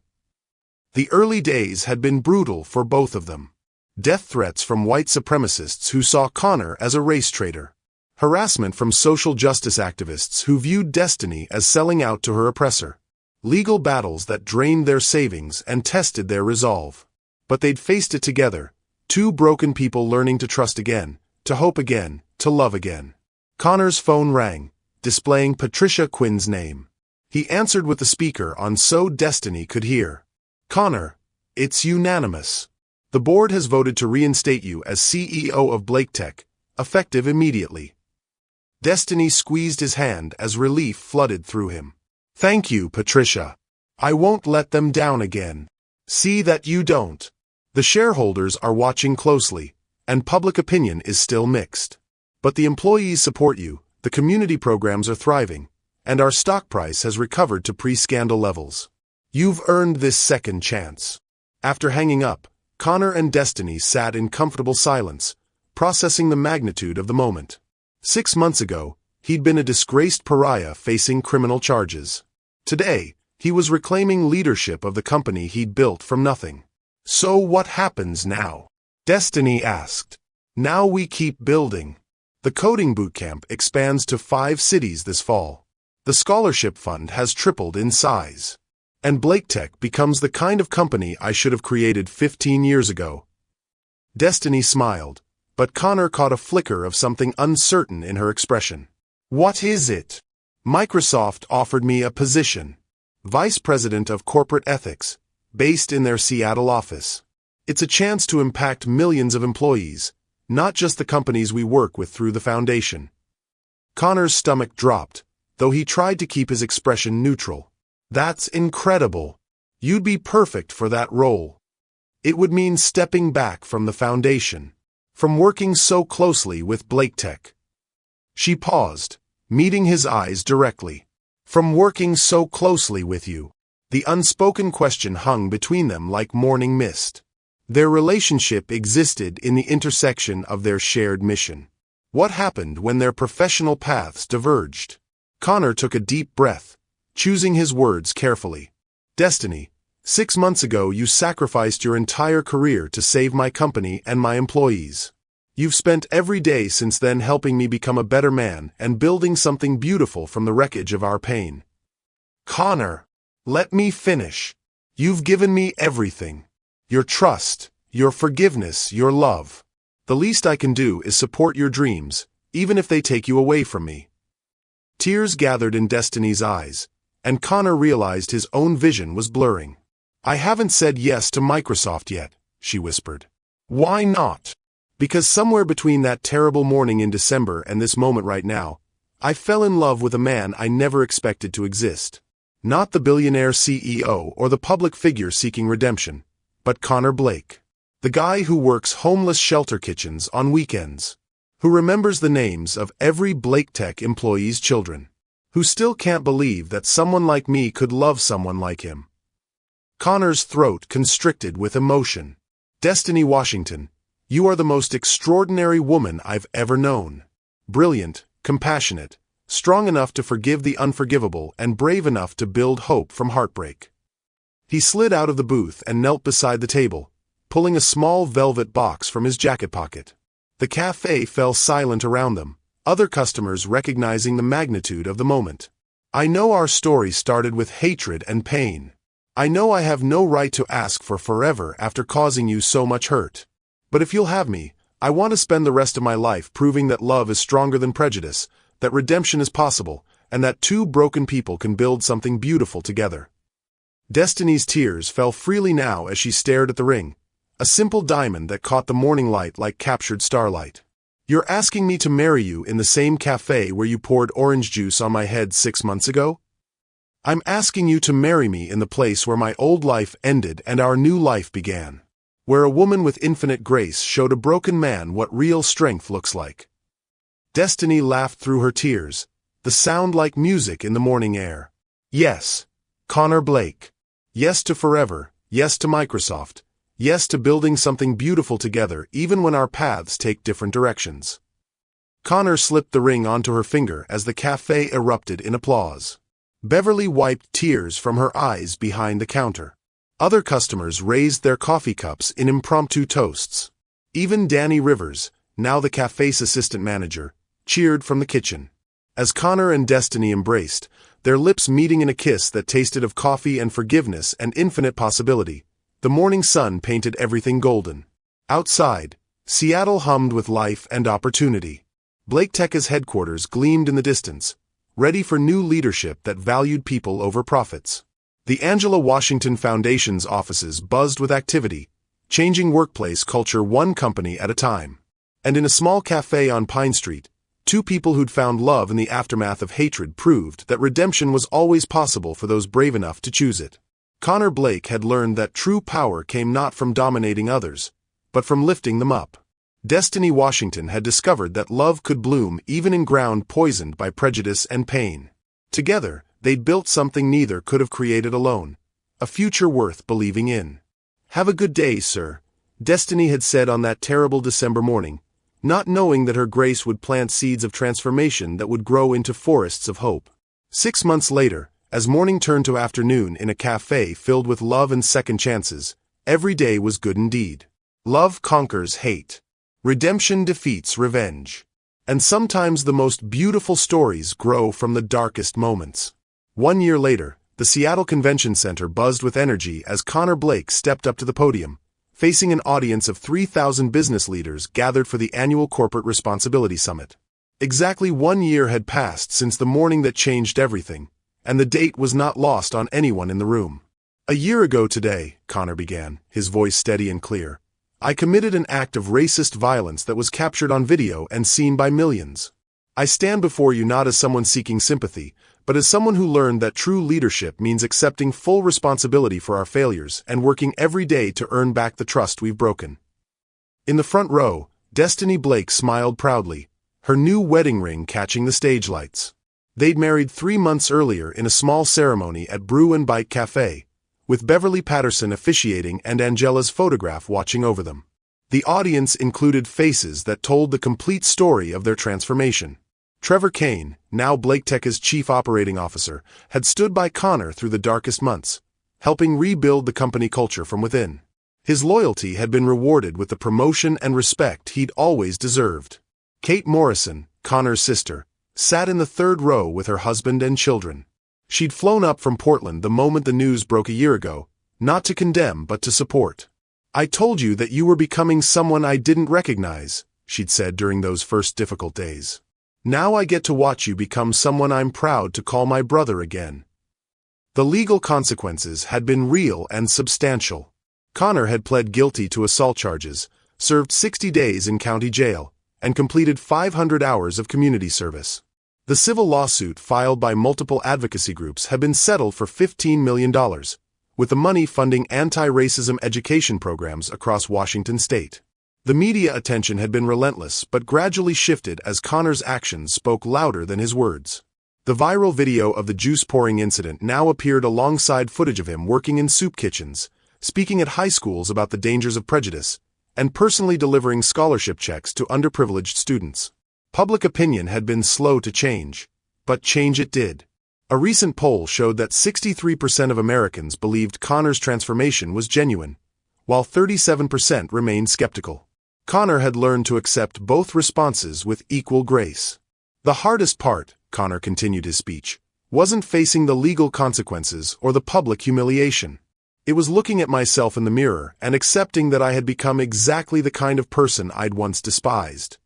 The early days had been brutal for both of them. Death threats from white supremacists who saw Connor as a race traitor. Harassment from social justice activists who viewed Destiny as selling out to her oppressor. Legal battles that drained their savings and tested their resolve. But they'd faced it together, 2 broken people learning to trust again, to hope again, to love again. Connor's phone rang, displaying Patricia Quinn's name. He answered with the speaker on so Destiny could hear. "Connor, it's unanimous. The board has voted to reinstate you as CEO of Blake Tech, effective immediately." Destiny squeezed his hand as relief flooded through him. "Thank you, Patricia. I won't let them down again. See that you don't." The shareholders are watching closely, and public opinion is still mixed. But the employees support you, the community programs are thriving, and our stock price has recovered to pre-scandal levels. You've earned this second chance. After hanging up, Connor and Destiny sat in comfortable silence, processing the magnitude of the moment. 6 months ago, he'd been a disgraced pariah facing criminal charges. Today, he was reclaiming leadership of the company he'd built from nothing. "So what happens now?" Destiny asked. "Now we keep building. The coding bootcamp expands to 5 cities this fall. The scholarship fund has tripled in size. And Blake Tech becomes the kind of company I should have created 15 years ago." Destiny smiled, but Connor caught a flicker of something uncertain in her expression. "What is it?" "Microsoft offered me a position. Vice President of Corporate Ethics, based in their Seattle office. It's a chance to impact millions of employees, not just the companies we work with through the foundation." Connor's stomach dropped, though he tried to keep his expression neutral. "That's incredible. You'd be perfect for that role. It would mean stepping back from the foundation, from working so closely with Blake Tech." She paused, meeting his eyes directly. From working so closely with you. The unspoken question hung between them like morning mist. Their relationship existed in the intersection of their shared mission. What happened when their professional paths diverged? Connor took a deep breath, choosing his words carefully. Destiny, 6 months ago you sacrificed your entire career to save my company and my employees. You've spent every day since then helping me become a better man and building something beautiful from the wreckage of our pain. Connor, let me finish. You've given me everything. Your trust, your forgiveness, your love. The least I can do is support your dreams, even if they take you away from me. Tears gathered in Destiny's eyes, and Connor realized his own vision was blurring. I haven't said yes to Microsoft yet, she whispered. Why not? Because somewhere between that terrible morning in December and this moment right now, I fell in love with a man I never expected to exist. Not the billionaire CEO or the public figure seeking redemption, but Connor Blake. The guy who works homeless shelter kitchens on weekends. Who remembers the names of every Blake Tech employee's children. Who still can't believe that someone like me could love someone like him. Connor's throat constricted with emotion. Destiny Washington, you are the most extraordinary woman I've ever known. Brilliant, compassionate, strong enough to forgive the unforgivable and brave enough to build hope from heartbreak. He slid out of the booth and knelt beside the table, pulling a small velvet box from his jacket pocket. The cafe fell silent around them, other customers recognizing the magnitude of the moment. I know our story started with hatred and pain. I know I have no right to ask for forever after causing you so much hurt. But if you'll have me, I want to spend the rest of my life proving that love is stronger than prejudice, that redemption is possible, and that two broken people can build something beautiful together. Destiny's tears fell freely now as she stared at the ring, a simple diamond that caught the morning light like captured starlight. You're asking me to marry you in the same cafe where you poured orange juice on my head 6 months ago? I'm asking you to marry me in the place where my old life ended and our new life began. Where a woman with infinite grace showed a broken man what real strength looks like. Destiny laughed through her tears, the sound like music in the morning air. Yes, Connor Blake. Yes to forever, yes to Microsoft, yes to building something beautiful together even when our paths take different directions. Connor slipped the ring onto her finger as the cafe erupted in applause. Beverly wiped tears from her eyes behind the counter. Other customers raised their coffee cups in impromptu toasts. Even Danny Rivers, now the cafe's assistant manager, cheered from the kitchen. As Connor and Destiny embraced, their lips meeting in a kiss that tasted of coffee and forgiveness and infinite possibility, the morning sun painted everything golden. Outside, Seattle hummed with life and opportunity. Blake Tech's headquarters gleamed in the distance, ready for new leadership that valued people over profits. The Angela Washington Foundation's offices buzzed with activity, changing workplace culture one company at a time. And in a small cafe on Pine Street, two people who'd found love in the aftermath of hatred proved that redemption was always possible for those brave enough to choose it. Connor Blake had learned that true power came not from dominating others, but from lifting them up. Destiny Washington had discovered that love could bloom even in ground poisoned by prejudice and pain. Together, they'd built something neither could have created alone, a future worth believing in. Have a good day, sir, Destiny had said on that terrible December morning, not knowing that her grace would plant seeds of transformation that would grow into forests of hope. 6 months later, as morning turned to afternoon in a cafe filled with love and second chances, every day was good indeed. Love conquers hate. Redemption defeats revenge. And sometimes the most beautiful stories grow from the darkest moments. 1 year later, the Seattle Convention Center buzzed with energy as Connor Blake stepped up to the podium, facing an audience of 3,000 business leaders gathered for the annual Corporate Responsibility Summit. Exactly 1 year had passed since the morning that changed everything, and the date was not lost on anyone in the room. A year ago today, Connor began, his voice steady and clear, I committed an act of racist violence that was captured on video and seen by millions. I stand before you not as someone seeking sympathy, but as someone who learned that true leadership means accepting full responsibility for our failures and working every day to earn back the trust we've broken. In the front row, Destiny Blake smiled proudly, her new wedding ring catching the stage lights. They'd married 3 months earlier in a small ceremony at Brew and Bite Cafe, with Beverly Patterson officiating and Angela's photograph watching over them. The audience included faces that told the complete story of their transformation. Trevor Kane, now Blake-Teka's chief operating officer, had stood by Connor through the darkest months, helping rebuild the company culture from within. His loyalty had been rewarded with the promotion and respect he'd always deserved. Kate Morrison, Connor's sister, sat in the third row with her husband and children. She'd flown up from Portland the moment the news broke a year ago, not to condemn but to support. "I told you that you were becoming someone I didn't recognize," she'd said during those first difficult days. "Now I get to watch you become someone I'm proud to call my brother again." The legal consequences had been real and substantial. Connor had pled guilty to assault charges, served 60 days in county jail, and completed 500 hours of community service. The civil lawsuit filed by multiple advocacy groups had been settled for $15 million, with the money funding anti-racism education programs across Washington state. The media attention had been relentless but gradually shifted as Connor's actions spoke louder than his words. The viral video of the juice-pouring incident now appeared alongside footage of him working in soup kitchens, speaking at high schools about the dangers of prejudice, and personally delivering scholarship checks to underprivileged students. Public opinion had been slow to change, but change it did. A recent poll showed that 63% of Americans believed Connor's transformation was genuine, while 37% remained skeptical. Connor had learned to accept both responses with equal grace. "The hardest part," Connor continued his speech, "wasn't facing the legal consequences or the public humiliation. It was looking at myself in the mirror and accepting that I had become exactly the kind of person I'd once despised."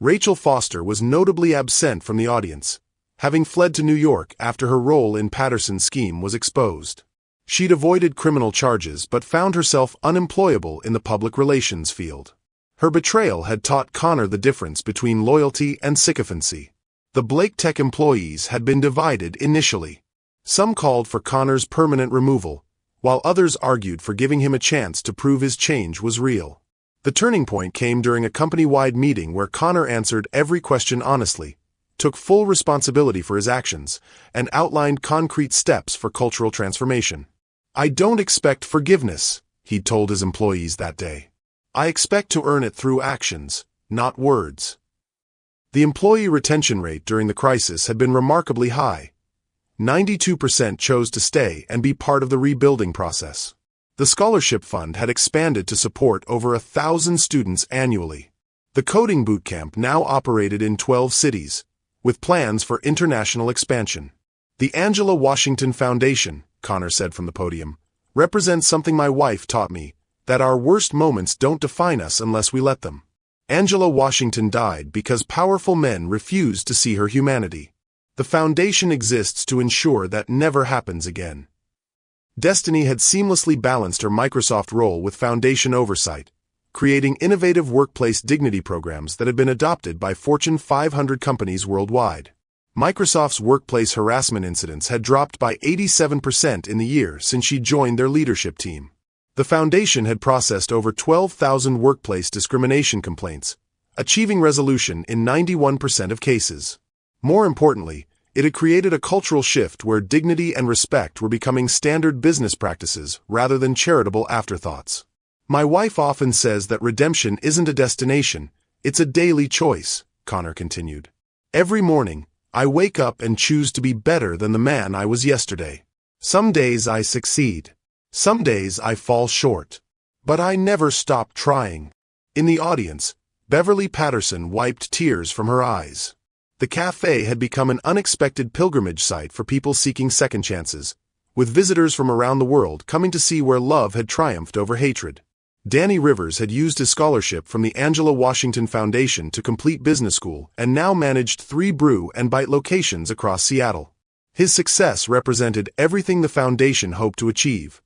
Rachel Foster was notably absent from the audience, having fled to New York after her role in Patterson's scheme was exposed. She'd avoided criminal charges but found herself unemployable in the public relations field. Her betrayal had taught Connor the difference between loyalty and sycophancy. The Blake-Teka employees had been divided initially. Some called for Connor's permanent removal, while others argued for giving him a chance to prove his change was real. The turning point came during a company-wide meeting where Connor answered every question honestly, took full responsibility for his actions, and outlined concrete steps for cultural transformation. "I don't expect forgiveness," he'd told his employees that day. "I expect to earn it through actions, not words." The employee retention rate during the crisis had been remarkably high. 92% chose to stay and be part of the rebuilding process. The scholarship fund had expanded to support over 1,000 students annually. The coding bootcamp now operated in 12 cities, with plans for international expansion. "The Angela Washington Foundation," Connor said from the podium, "represents something my wife taught me, that our worst moments don't define us unless we let them. Angela Washington died because powerful men refused to see her humanity. The foundation exists to ensure that never happens again." Destiny had seamlessly balanced her Microsoft role with foundation oversight, creating innovative workplace dignity programs that had been adopted by Fortune 500 companies worldwide. Microsoft's workplace harassment incidents had dropped by 87% in the year since she joined their leadership team. The foundation had processed over 12,000 workplace discrimination complaints, achieving resolution in 91% of cases. More importantly, it had created a cultural shift where dignity and respect were becoming standard business practices rather than charitable afterthoughts. "My wife often says that redemption isn't a destination, it's a daily choice," Connor continued. "Every morning, I wake up and choose to be better than the man I was yesterday. Some days I succeed. Some days I fall short. But I never stop trying." In the audience, Beverly Patterson wiped tears from her eyes. The cafe had become an unexpected pilgrimage site for people seeking second chances, with visitors from around the world coming to see where love had triumphed over hatred. Danny Rivers had used his scholarship from the Angela Washington Foundation to complete business school and now managed 3 Brew and Bite locations across Seattle. His success represented everything the foundation hoped to achieve: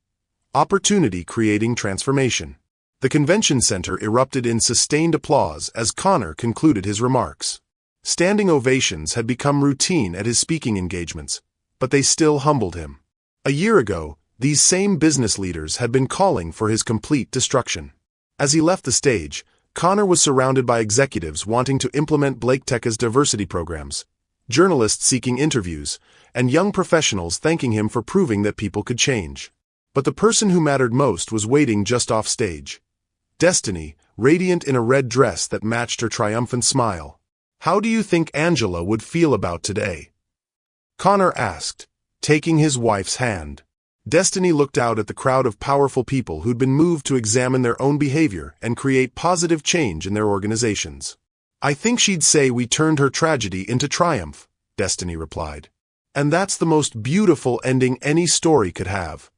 opportunity creating transformation. The convention center erupted in sustained applause as Connor concluded his remarks. Standing ovations had become routine at his speaking engagements, but they still humbled him. A year ago, these same business leaders had been calling for his complete destruction. As he left the stage, Connor was surrounded by executives wanting to implement Blake Teka's diversity programs, journalists seeking interviews, and young professionals thanking him for proving that people could change. But the person who mattered most was waiting just off stage. Destiny, radiant in a red dress that matched her triumphant smile. "How do you think Angela would feel about today?" Connor asked, taking his wife's hand. Destiny looked out at the crowd of powerful people who'd been moved to examine their own behavior and create positive change in their organizations. "I think she'd say we turned her tragedy into triumph," Destiny replied. "And that's the most beautiful ending any story could have."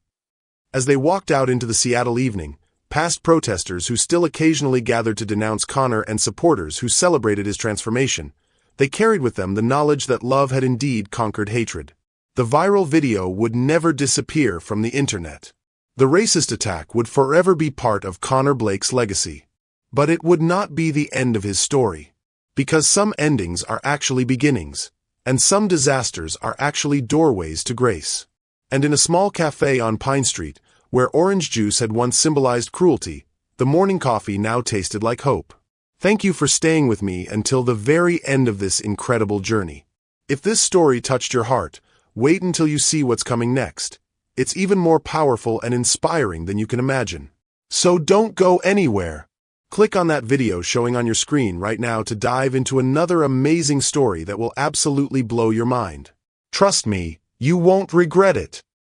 As they walked out into the Seattle evening, past protesters who still occasionally gathered to denounce Connor and supporters who celebrated his transformation, they carried with them the knowledge that love had indeed conquered hatred. The viral video would never disappear from the internet. The racist attack would forever be part of Connor Blake's legacy. But it would not be the end of his story. Because some endings are actually beginnings, and some disasters are actually doorways to grace. And in a small cafe on Pine Street, where orange juice had once symbolized cruelty, the morning coffee now tasted like hope. Thank you for staying with me until the very end of this incredible journey. If this story touched your heart, wait until you see what's coming next. It's even more powerful and inspiring than you can imagine. So don't go anywhere. Click on that video showing on your screen right now to dive into another amazing story that will absolutely blow your mind. Trust me, you won't regret it.